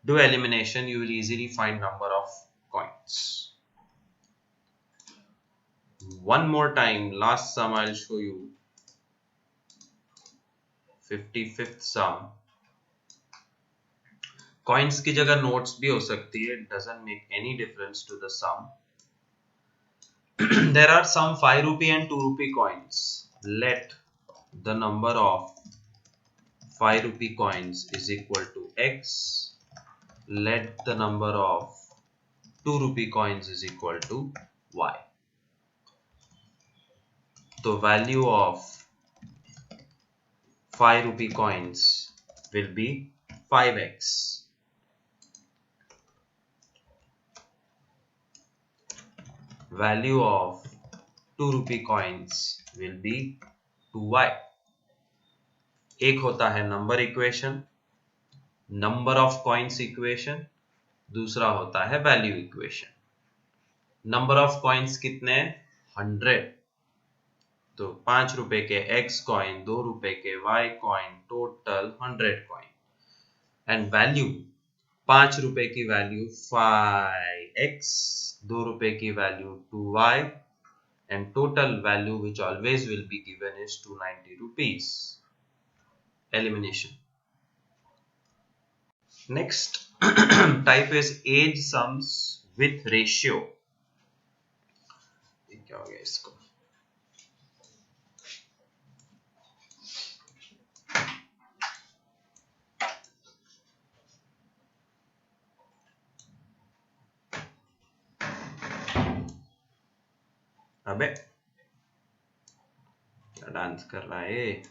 Do elimination, you will easily find number of coins. One more time, last sum I'll show you. 55th sum. Coins की जगह notes भी हो सकती है, it doesn't make any difference to the sum. There are some 5 rupee and 2 rupee coins. Let the number of 5 rupee coins is equal to x. Let the number of 2 rupee coins is equal to y. The value of 5 rupee coins will be 5x. Value of 2 rupee coins will be 2y. एक होता है number equation, number of coins equation, दूसरा होता है value equation. Number of coins कितने? 100। तो 5 रुपए के x कॉइन, 2 रुपए के y coin, total 100 coin. And value, 5 रुपए की वैल्यू 5x, 2 रुपए की value 2y and total value which always will be given is 290 rupees. Elimination. Next type is age sums with ratio. क्या हो गया इसको? अबे क्या डांस कर रहा है?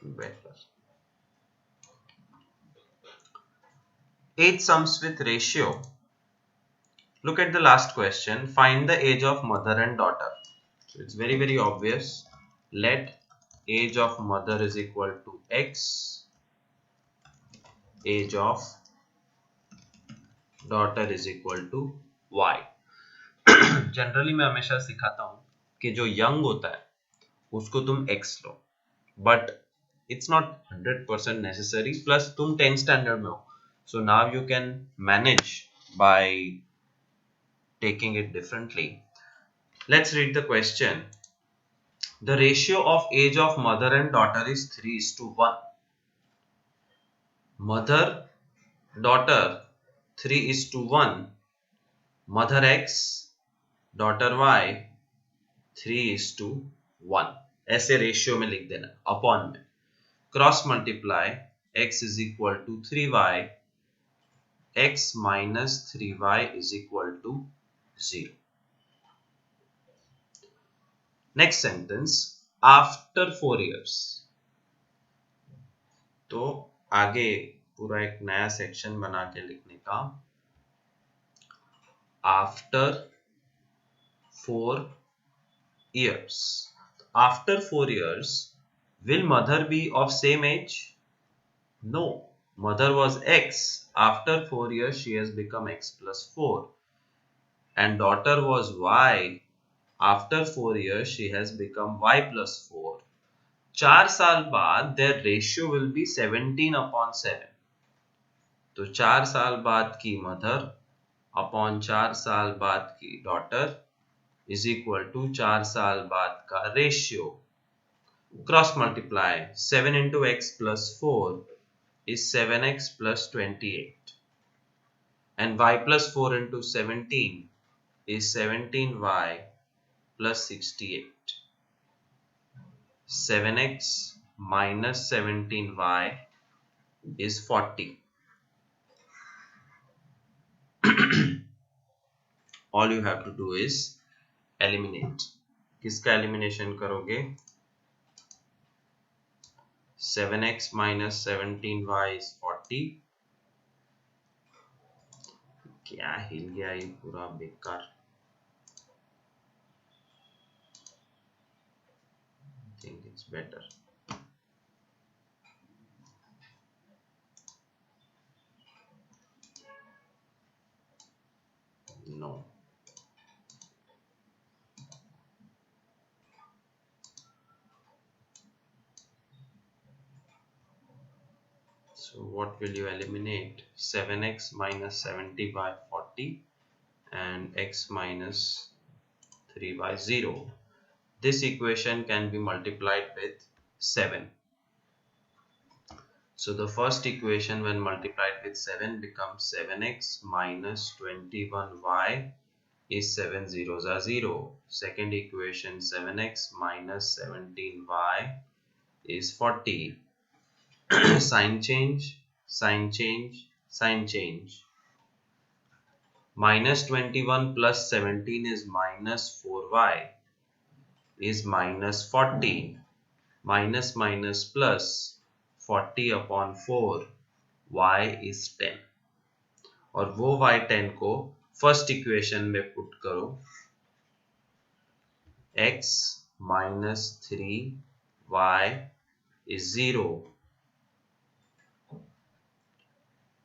Better. Age sums with ratio. Look at the last question. Find the age of mother and daughter. So it's very obvious. Let age of mother is equal to x, age of daughter is equal to y. Generally मैं हमेशा सिखाता हूं कि जो young होता है उसको तुम x low, but it's not 100% necessary. Plus तुम 10th स्टैंडर्ड में हो, so now you can manage by taking it differently. Let's read the question. The ratio of age of mother and daughter is 3:1. Mother, daughter 3:1. Mother x, daughter y 3:1. ऐसे ratio में लिख देना, upon में cross multiply x is equal to 3y, x minus 3y is equal to 0. Next sentence, after 4 years। तो आगे पूरा एक नया सेक्शन बना के लिखने का, after 4 years। After 4 years Will mother be of same age? No. Mother was X. After 4 years, she has become X plus 4. And daughter was Y. After 4 years, she has become Y plus 4. 4 साल बाद their ratio will be 17/7. तो 4 साल बाद की mother upon 4 साल बाद की daughter is equal to 4 साल बाद का ratio. Cross multiply 7 into x plus 4 is 7x plus 28 and y plus 4 into 17 is 17y plus 68. 7x minus 17y is 40. All you have to do is eliminate. किसका elimination करोगे? 7x minus 17y is 40. क्या हिल गया ये पूरा बेकार. I think it's better. No. So what will you eliminate? 7x minus 70 by 40 and x minus 3 by 0. This equation can be multiplied with 7. So the first equation when multiplied with 7 becomes 7x minus 21y is 7 zeros are 0. Second equation 7x minus 17y is 40. Sign change, sign change, sign change. Minus 21 plus 17 is minus 4y is minus 40. Minus minus plus 40 upon 4 y is 10. और वो y 10 को first equation में put करो. x minus 3y is 0.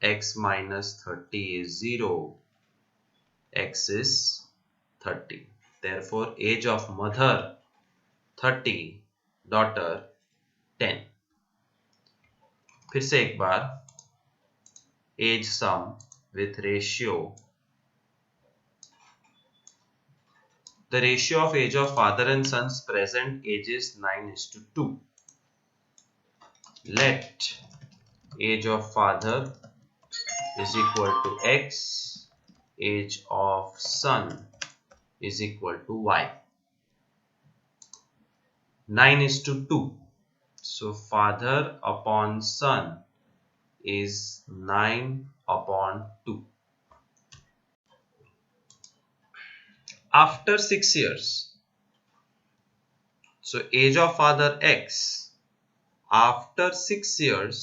x minus 30 is 0. x is 30. Therefore, age of mother 30, daughter 10. फिर से एक बार age sum with ratio. The ratio of age of father and son's present age is 9:2. Let age of father is equal to x, age of son is equal to y. 9:2. So father upon son is 9/2. After 6 years, so age of father x. After 6 years,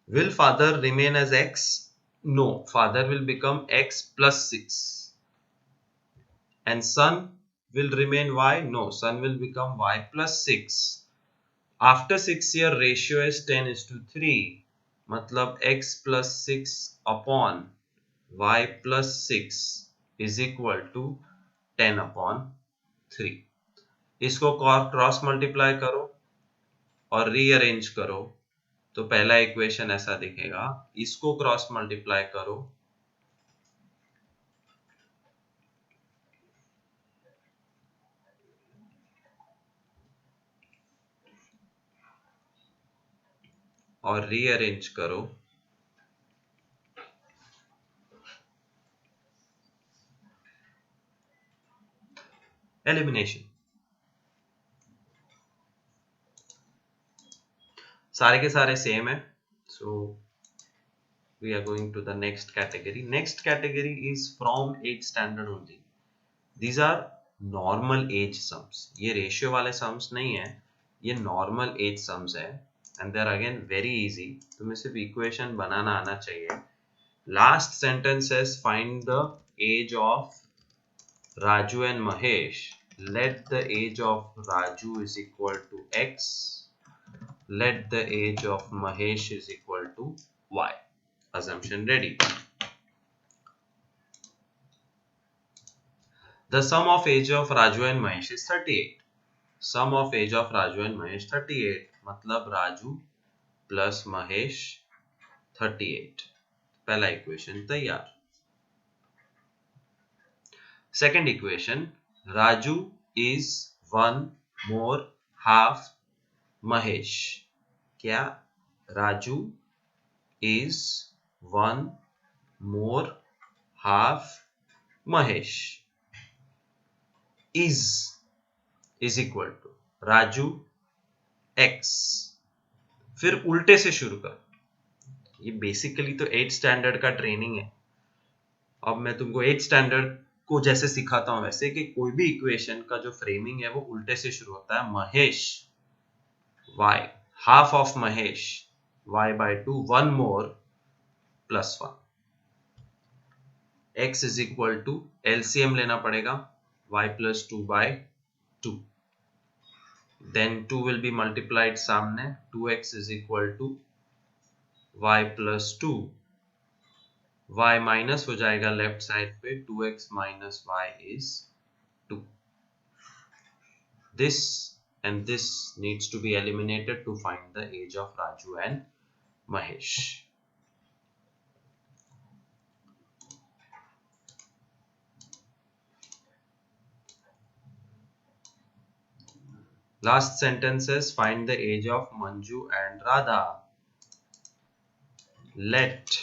will father remain as x? No, father will become x plus 6. And son will remain y? No, son will become y plus 6. After 6 year ratio is 10:3. मतलब x plus 6 upon y plus 6 is equal to 10/3. इसको cross multiply करो और rearrange करो तो पहला equation ऐसा दिखेगा. इसको क्रॉस मल्टीप्लाई करो और रीअरेंज करो एलिमिनेशन. सारे के सारे सेम है. सो we are going to the next category. Next category is from 8th standard only. These are normal age sums. ये रेशियो वाले sums नहीं है, ये normal age sums है and they are again very easy. तुम्हें सिर्फ equation बनाना आना चाहिए. Last sentence says find the age of Raju and Mahesh. Let the age of Raju is equal to x let the age of Mahesh is equal to y. Assumption ready. The sum of age of Raju and Mahesh is 38. Sum of age of Raju and Mahesh 38. मतलब Raju plus Mahesh 38. पहला equation तैयार. Second equation, Raju is one more half Mahesh. क्या? Raju is one more half Mahesh. is equal to Raju x. फिर उल्टे से शुरू कर. ये बेसिकली तो 8th स्टैंडर्ड का ट्रेनिंग है. अब मैं तुमको 8th स्टैंडर्ड को जैसे सिखाता हूं वैसे कि कोई भी इक्वेशन का जो फ्रेमिंग है वो उल्टे से शुरू होता है. Mahesh y, half of Mahesh y by 2, one more plus 1. x is equal to LCM लेना पड़ेगा y plus 2 by 2. Then 2 will be multiplied सामने. 2x is equal to y plus 2. y minus हो जाएगा लेफ्ट साइड पे. 2x minus y is 2. This and this needs to be eliminated to find the age of Raju and Mahesh. Last sentence is find the age of Manju and Radha. Let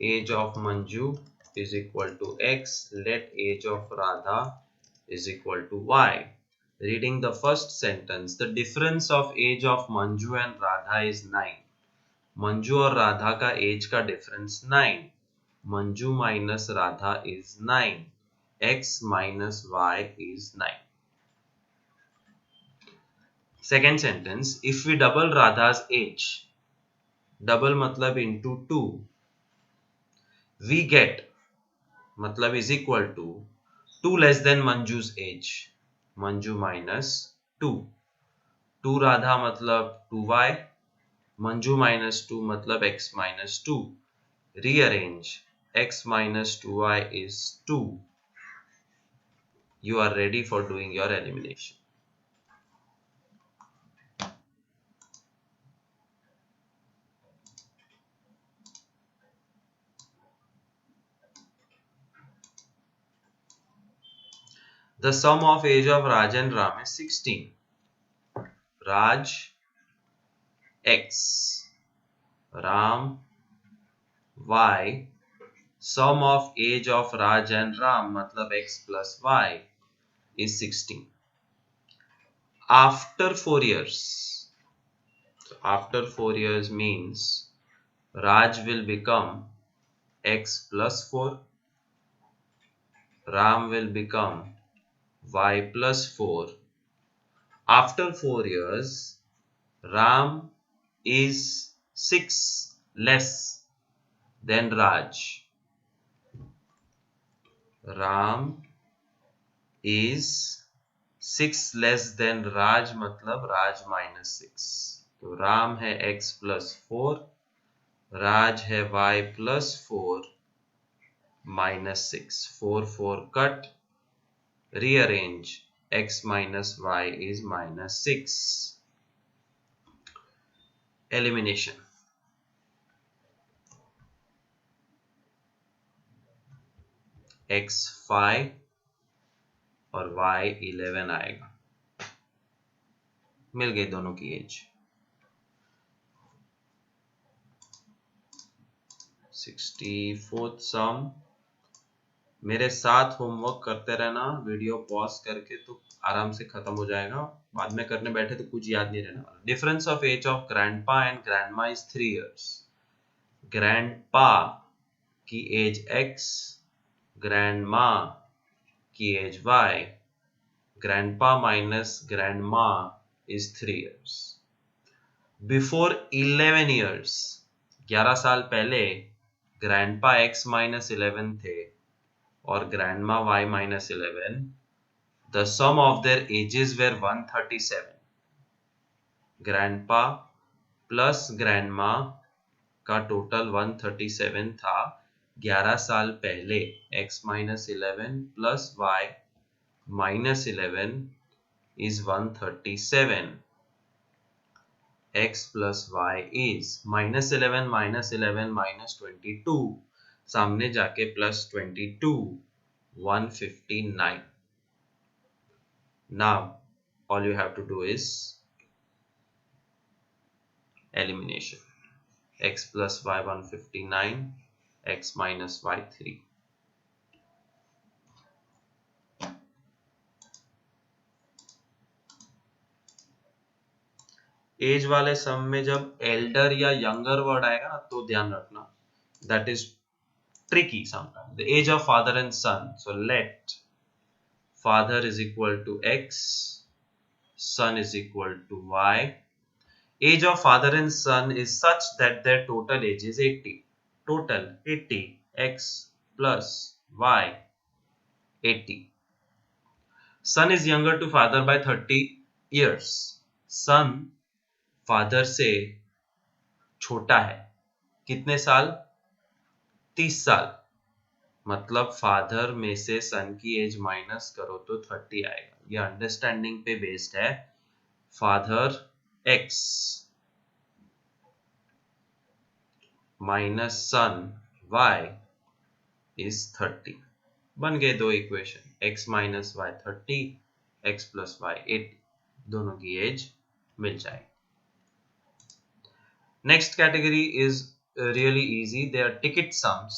age of Manju is equal to x. Let age of Radha is equal to y. Reading the first sentence, the difference of age of Manju and Radha is 9. Manju और राधा का as का difference 9. Manju minus Radha is 9. X minus y is 9. Second sentence, if we double Radha's age, double मतलब into 2, we get मतलब is equal to 2 less than Manju's age. Manju minus 2. 2 Radha मतलब 2y. Manju minus 2 मतलब x minus 2. Rearrange. X minus 2y is 2. You are ready for doing your elimination. The sum of age of Raj and Ram is 16. Raj x, Ram y. Sum of age of Raj and Ram मतलब x plus y is 16. After 4 years, so after 4 years means Raj will become x plus 4, Ram will become y plus 4. After 4 years, Ram is 6 less than Raj. Ram is 6 less than Raj मतलब Raj minus 6. तो Ram है x plus 4, Raj है y plus 4 minus 6. 4 4 cut. Rearrange. X minus y is minus 6. Elimination. X 5 और y 11 आएगा. मिल गई दोनों की as. 64th सम. मेरे साथ होमवर्क करते रहना. वीडियो पॉज करके तो आराम से खत्म हो जाएगा. बाद में करने बैठे तो कुछ याद नहीं रहने वाला. Difference of age of grandpa and grandma is 3 years. Grandpa की एज x, ग्रैंडमा की age y. Grandpa minus grandma is 3 years. Before 11 years, 11 साल पहले ग्रैंडपा x minus 11 थे और grandma y minus 11. The sum of their ages were 137. Grandpa plus grandma का total 137 था 11 साल पहले। x minus 11 plus y minus 11 is 137. x plus y is minus 11 minus 11 minus 22. सामने जाके plus 22 159. Now all you have to do is elimination. x plus y 159, x minus y 3. As वाले सम में जब Elder या younger word आएगा ना तो ध्यान रखना, that is tricky sometimes. The age of father and son. So let father is equal to x, son is equal to y. Age of father and son is such that their total age is 80. Total 80. X plus y 80. Son is younger to father by 30 years. Son father से छोटा है कितने साल? 30 साल. मतलब father में से सन की एज माइनस करो तो 30 आएगा. ये अंडरस्टैंडिंग पे बेस्ड है. Father x minus son y is 30. बन गए दो equation. x minus y 30, x plus y 80. दोनों की एज मिल जाएगी. Next category is really easy. They are ticket sums.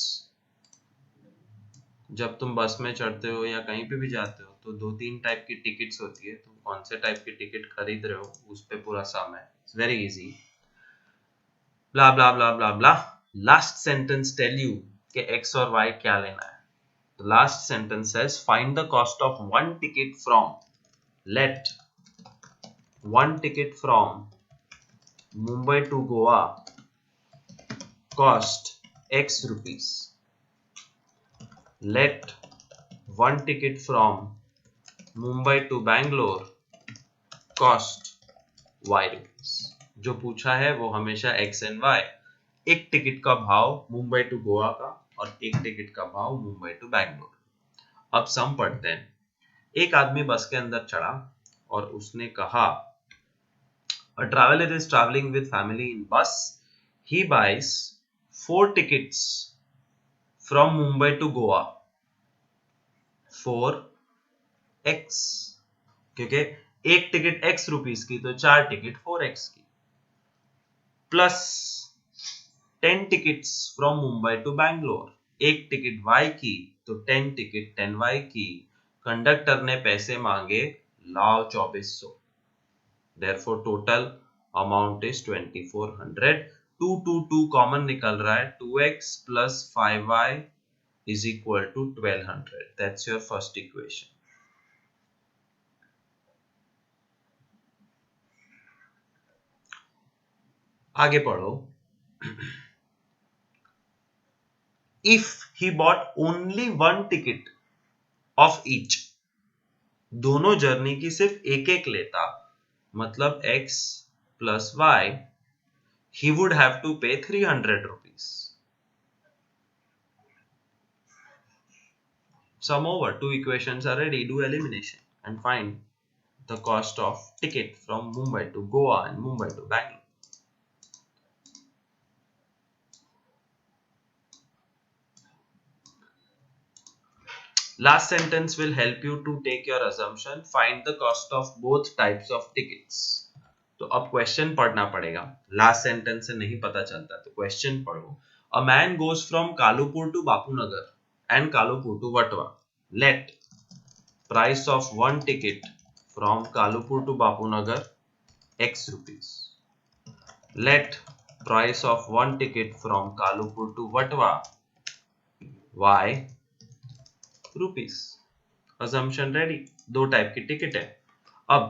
जब तुम बस में चढ़ते हो या कहीं पे भी जाते हो तो 2-3 टाइप की टिकट्स होती है. तुम कौन से टाइप की टिकट खरीद रहे हो उस पे पूरा सम है. It's very easy. Blah blah blah blah blah. Last sentence tell you कि x और y क्या लेना है. The last sentence says find the cost of one ticket from, let one ticket from Mumbai to Goa cost x rupees. Let one ticket from Mumbai to Bangalore cost y rupees. जो पूछा है वो हमेशा x and y. एक ticket का भाव Mumbai to Goa का और एक टिकट का भाव मुंबई टू बैंगलोर. अब सम पढ़ते हैं. एक आदमी बस के अंदर चढ़ा और उसने कहा a traveler is traveling with family in bus. He buys 4 tickets from Mumbai to Goa for x. क्योंकि एक टिकट x रुपीस की तो 4 टिकट 4x की. Plus 10 tickets from Mumbai to Bangalore. एक टिकट y की तो 10 टिकट 10y की. Conductor ने पैसे मांगे लाओ 2400. Therefore total amount is 2400. 2 common निकल रहा है. 2x plus 5y is equal to 1200. That's your first equation. आगे पढ़ो. If he bought only one ticket of each, दोनों जर्नी की सिर्फ एक एक लेता, मतलब x plus y, he would have to pay 300 rupees. Sum over. 2 equations are ready. Do elimination and find the cost of ticket from Mumbai to Goa and Mumbai to Bangalore. Last sentence will help you to take your assumption. Find the cost of both types of tickets. तो अब question पढ़ना पड़ेगा. Last sentence से नहीं पता चलता तो question पढ़ो. A man goes from Kalupur to Bapunagar and Kalupur to Vatwa. Let price of one ticket from Kalupur to Bapunagar x rupees. Let price of one ticket from Kalupur to Vatwa y rupees. Assumption ready. 2 type की ticket है. अब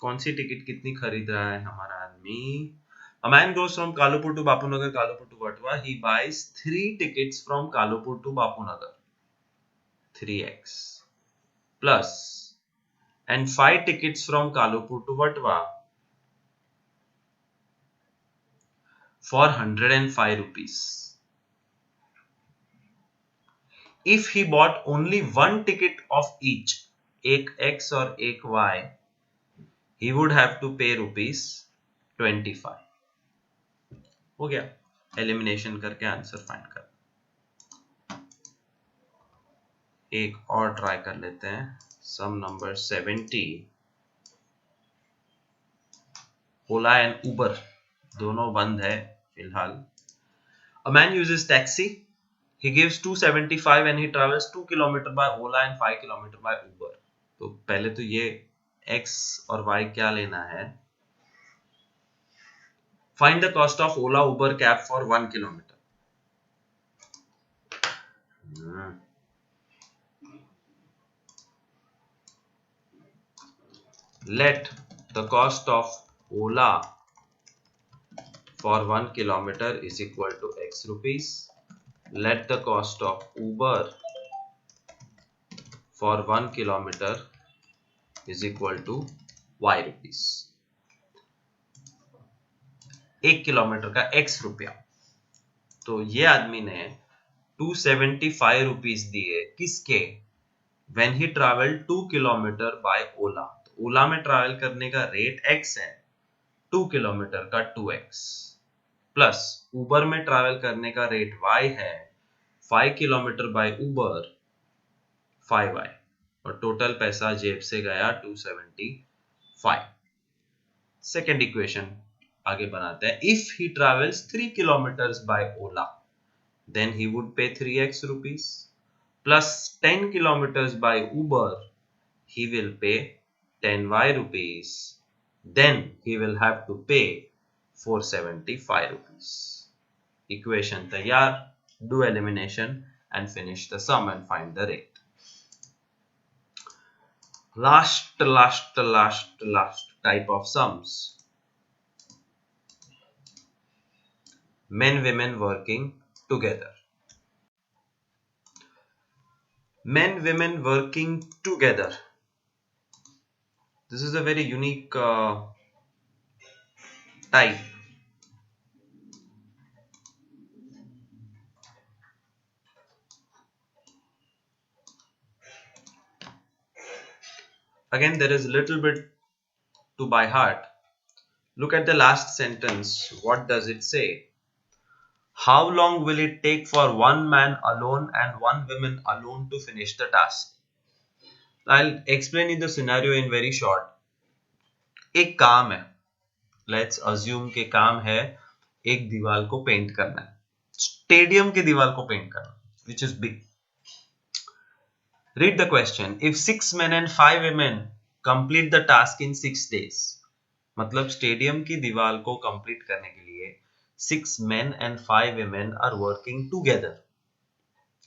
कौन सी ticket कितनी खरीद रहा है हमारा आदमी. A man goes from Kalupur to Bapunagar, Kalupur to Vatwa. He buys 3 tickets from Kalupur to Bapunagar, 3x, plus and 5 tickets from Kalupur to Vatwa, for 105 rupees. If he bought only one ticket of each, एक X और एक Y, he would have to pay rupees 25. हो गया, elimination करके answer find कर. एक और try कर लेते हैं. सम नंबर 70. ओला एंड उबर दोनों बंद है फिलहाल. A man uses taxi. He gives 275 and he travels 2 km by Ola and 5 km by Uber. तो पहले तो ये X और Y क्या लेना है. Find the cost of Ola Uber cab for 1 kilometer. Let the cost of Ola for 1 kilometer is equal to X rupees. Let the cost of Uber for 1 kilometer is equal to Y rupees. 1 kilometre का X रुपया. तो ये आदमी ने 275 rupees दिए किसके? When he traveled 2 kilometre by Ola. तो ओला में ट्रैवल करने का रेट X है, 2 किलोमीटर का 2X, प्लस उबर में ट्रैवल करने का रेट Y है, 5 किलोमीटर बाय उबर 5Y, और टोटल पैसा जेब से गया 275. सेकेंड इक्वेशन आगे बनाते हैं. If he travels 3 kilometres by Ola, then he would pay 3x rupees, plus 10 kilometres by Uber, he will pay 10y rupees. Then he will have to pay 475 rupees. Equation तैयार. Do elimination and finish the sum and find the rate. Last type of sums. Men women working together. Men women working together. This is a very unique type. Again, there is a little bit to by heart. Look at the last sentence. What does it say? How long will it take for one man alone and one woman alone to finish the task? I'll explain you the scenario in very short. एक काम है. Let's assume के काम है एक दीवार को paint करना है. स्टेडियम की दीवार को पेंट करना, which is big. Read the question. If 6 men and 5 women complete the task in 6 days. मतलब स्टेडियम की दीवार को कंप्लीट करने के लिए 6 men and 5 women are working together.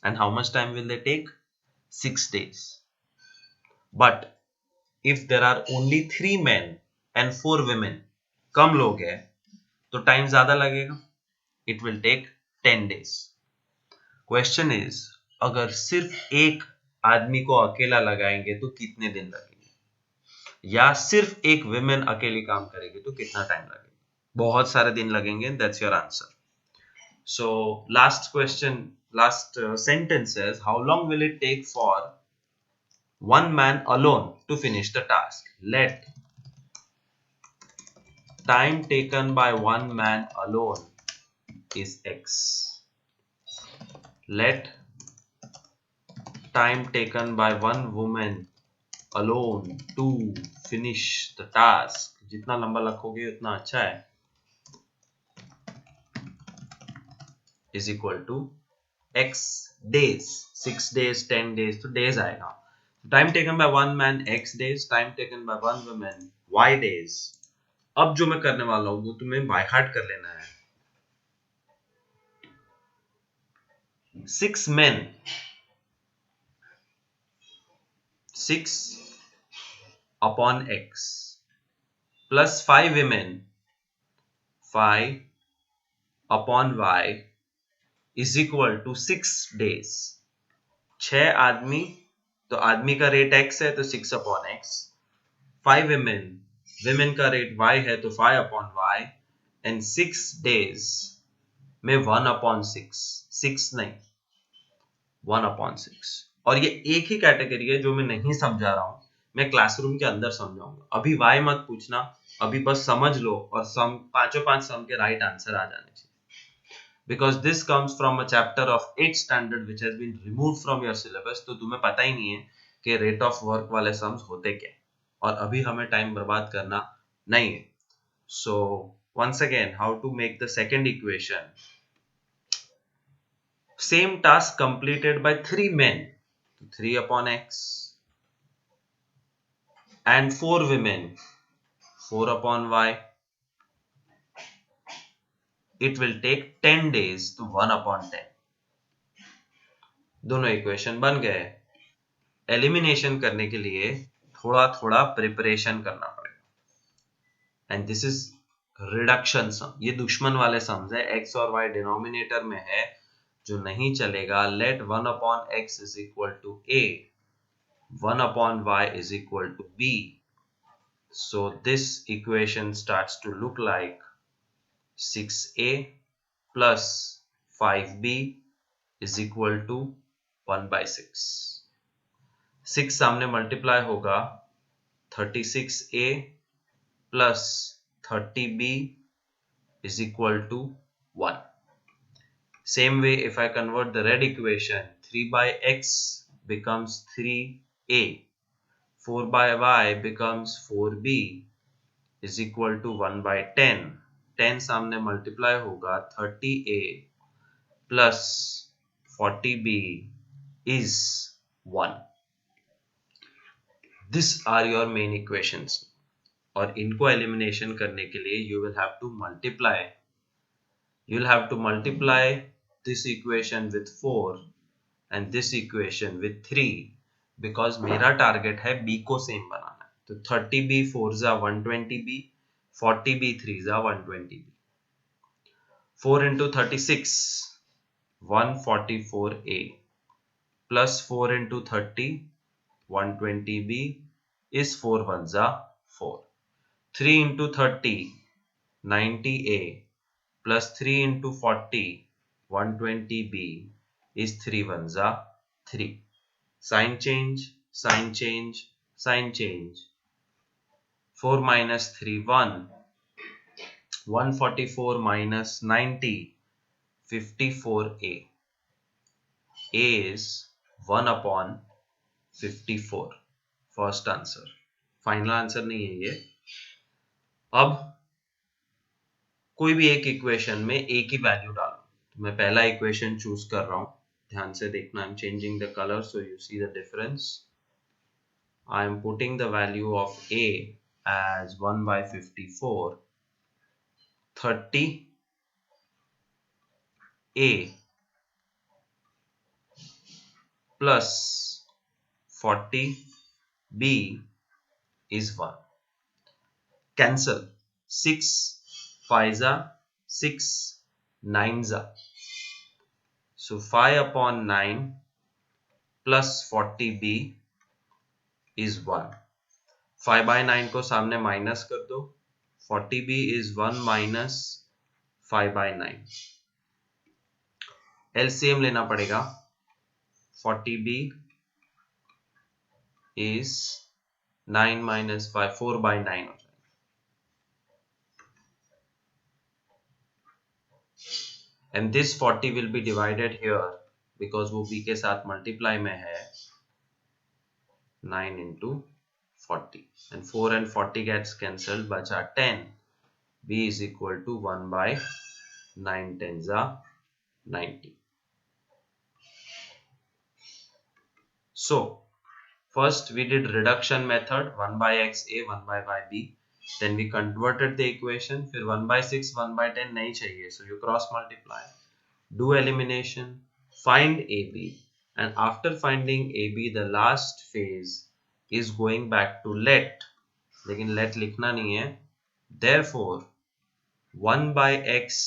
And how much time will they take? 6 days. But if there are only 3 men and 4 women, कम लोग हैं, तो टाइम ज्यादा लगेगा. It will take 10 days. Question is, अगर सिर्फ एक आदमी को अकेला लगाएंगे तो कितने दिन लगेंगे, या सिर्फ एक विमेन अकेली काम करेगी तो कितना टाइम लगेगा? बहुत सारे दिन लगेंगे. That's your answer. So last question, last sentence says, how long will it take for one man alone to finish the task? Let time taken by one man alone is X. Let time taken by one woman alone to finish the task. जितना लंबा रखोगे उतना अच्छा है. Is equal to X days. 6 days, 10 days, तो days आएगा. Time taken by one man X days, time taken by one woman Y days. अब जो मैं करने वाला हूं वो तुम्हें बाय हार्ट कर लेना है. 6 men, 6 upon X, plus 5 women, 5 upon Y is equal to 6 days. 6 आदमी, तो आदमी का रेट X है तो 6 upon X. 5 women, women का रेट Y है तो 5 upon Y. एंड 6 days में 1/6, 6 नहीं 1/6। और ये एक ही कैटेगरी है जो मैं नहीं समझा रहा हूं, मैं क्लासरूम के अंदर समझाऊंगा। अभी वाई मत पूछना, अभी बस समझ लो और सम पांचों पांच सम के राइट आंसर आ जाने चाहिए। Because this comes from a chapter of 8th standard which has been removed from your syllabus. तो तुम्हें पता ही नहीं है कि रेट ऑफ वर्क वाले सम्स होते क्या, और अभी हमें टाइम बर्बाद करना नहीं है। सो once again, how to make the second equation? Same task completed by 3 men, 3/x, and 4 women, 4/y. It will take 10 days to 1/10. दोनों इक्वेशन बन गए। एलिमिनेशन करने के लिए थोड़ा थोड़ा प्रिपरेशन करना पड़ेगा। एंड दिस इज रिडक्शन सम, ये दुश्मन वाले सम्स है, x और y डिनोमिनेटर में है, जो नहीं चलेगा। Let 1/x is equal to a, 1/y is equal to b. So this equation starts to look like 6a plus 5b is equal to 1/6. 6 सामने मल्टीप्लाई होगा, 36a plus 30b is equal to 1. Same way, if I convert the red equation, 3/x becomes 3a, 4/y becomes 4b is equal to 1/10. 10 सामने multiply होगा, 30a plus 40b is 1. These are your main equations. और इनको elimination करने के लिए you will have to multiply. You will have to multiply this equation with 4 and this equation with 3, because मेरा target है b को same बनाना। तो 30b 4 जा 120b, 40b 3 जा 120b। 4 into 36, 144a, plus 4 into 30, 120b is 4 1 जा 4। 3 into 30, 90a, plus 3 into 40, 120b is 3 1 जा 3। Sign change, sign change, sign change. 4 minus 3, 1. 144 minus 90, 54a. A is 1/54. First answer. Final answer नहीं है ये। अब कोई भी एक इक्वेशन में a की वैल्यू डालो। तो मैं पहला इक्वेशन चूज कर रहा हूं, ध्यान से देखना। I am changing the colour so you see the difference. I am putting the value of a as 1/54. 30a plus 40b is 1. Cancel. 6 5 जा 6 9 जा, so 5/9 plus 40b is 1. 5/9 को सामने माइनस कर दो, 40b is 1 minus 5/9. LCM लेना पड़ेगा। 40b is 9 minus 5, 4/9 हो जाएगा। And this 40 will be divided here because वो b के साथ multiply में है। 9 into 40 and 4 and 40 gets cancelled, बचा 10. b is equal to 1/9 10s are 90. So first we did reduction method, 1/x a 1/y b. Then we converted the equation, फिर 1/6 1/10 नहीं चाहिए, so you cross multiply, do elimination, find ab, and after finding ab the last phase is going back to let, लेकिन let लिखना नहीं है। Therefore 1/x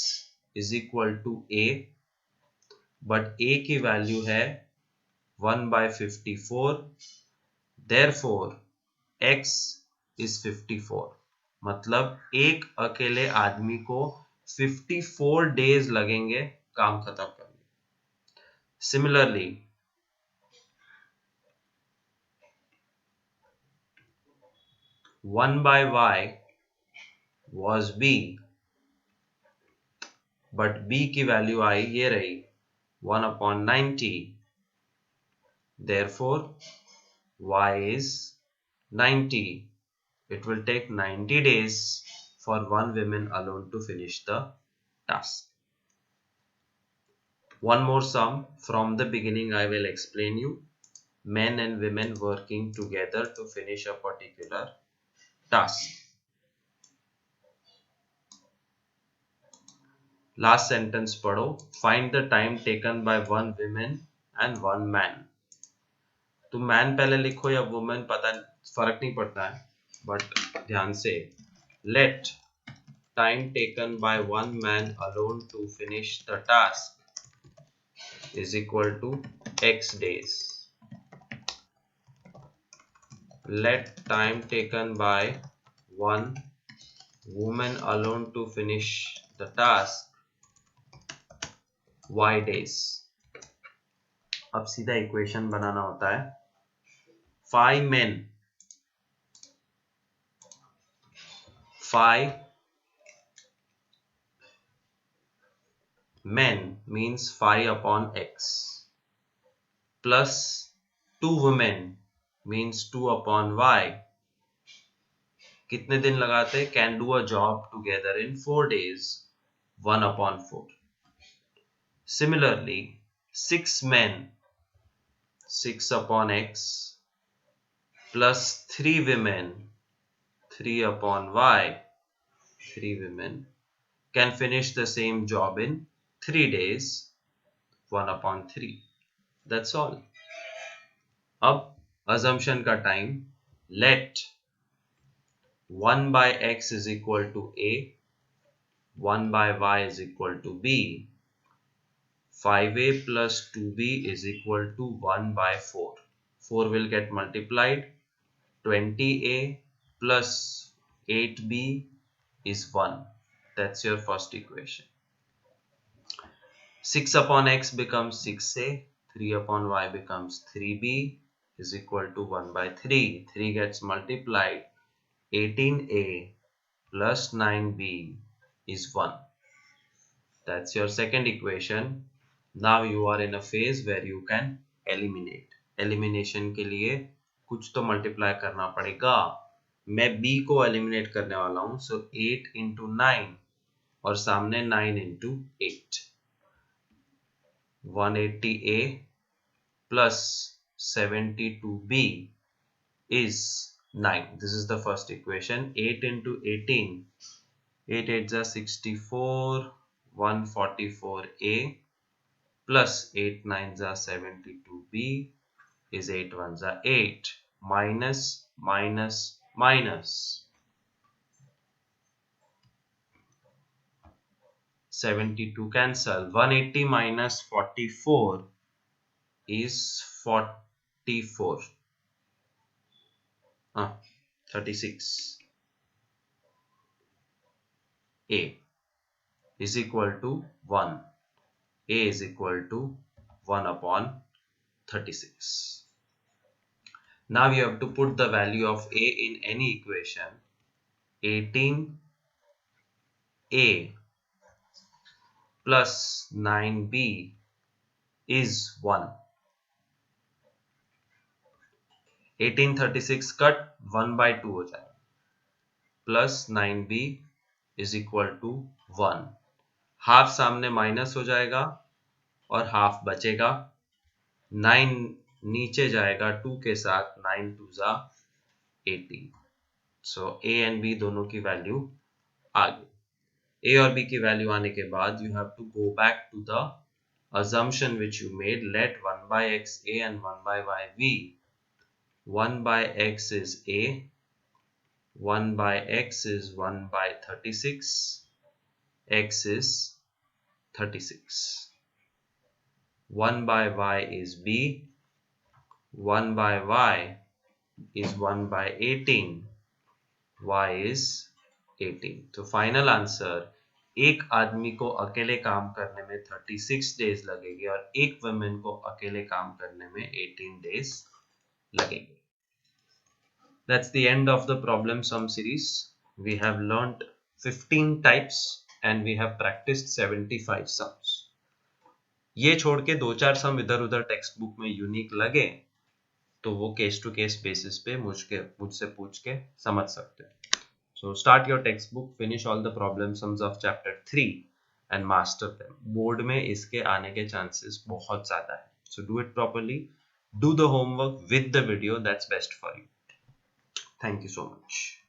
is equal to a, but a की value है 1/54, therefore x is 54. मतलब एक अकेले आदमी को 54 डेज लगेंगे काम खत्म करने। Similarly 1 by y was b, but b की वैल्यू आई ये रही 1/90, therefore y is 90. It will take 90 days for one woman alone to finish the task. One more sum from the beginning I will explain you. Men and women working together to finish a particular task. Last sentence पढ़ो. Find the time taken by one woman and one man. तुम man पहले लिखो या women पता फर्क नहीं पड़ता है, बट ध्यान से let time taken by one man alone to finish the task is equal to x days. Let time taken by one woman alone to finish the task y days. अब सीधा equation बनाना होता है. 5 men, 5 men means 5 upon x, plus 2 women means 2 upon y. कितने दिन लगाते? Can do a job together in 4 days, 1 upon 4. Similarly 6 men, 6 upon x, plus 3 women, 3 upon y, 3 women, can finish the same job in 3 days, 1 upon 3. That's all. अब assumption का time. Let 1 by x is equal to a, 1 by y is equal to b, 5a plus 2b is equal to 1 by 4. 4 will get multiplied. 20a plus 8b is 1. That's your first equation. 6 upon x becomes 6a, 3 upon y becomes 3b is equal to 1 by 3. 3 gets multiplied. 18a plus 9b is 1. That's your second equation. Now you are in a phase where you can eliminate. Elimination के लिए कुछ तो multiply करना पड़ेगा. मैं b को eliminate करने वाला हूं, सो 8 into 9 और सामने 9 into 8. 180a plus 72b is 9. This is the first equation. 8 into 18, 8 8s are 64, 144a plus 8 9s are 72b is 8 1s are 8, minus minus minus 72 cancel. 180 minus 44 is 44, 36. A is equal to 1. A is equal to 1 upon 36. Now you have to put the value of a in any equation. 18a plus 9b is 1. 1836 cut 1 by 2 हो जाएगा, plus 9b is equal to 1. Half सामने minus हो जाएगा और half बचेगा. 9 नीचे जाएगा 2 के साथ. 9 2s are 18. So a and b दोनों की वैल्यू आ गई. a और b की वैल्यू आने के बाद you have to go back to the assumption which you made. Let 1 by x a and 1 by y b. 1 by x is a, 1 by x is 1 by 36, x is 36. 1 by y is b, 1 by y is 1 by 18, y is 18। तो final answer, एक आदमी को अकेले काम करने में 36 days लगेगी और एक वुमेन को अकेले काम करने में 18 डेज लगेंगे। That's the end of the problem sum series. We have learnt 15 types and we have practiced 75 sums. ये छोड़ के दो चार सम इधर उधर टेक्स्ट बुक में यूनिक लगे तो वो केस टू केस बेसिस पे मुझसे पूछ के समझ सकते हैं। So start your textbook, finish all the problem sums of chapter 3 and master them. Board में इसके आने के chances बहुत ज़्यादा है. So do it properly. Do the homework with the video. That's best for you. Thank you so much.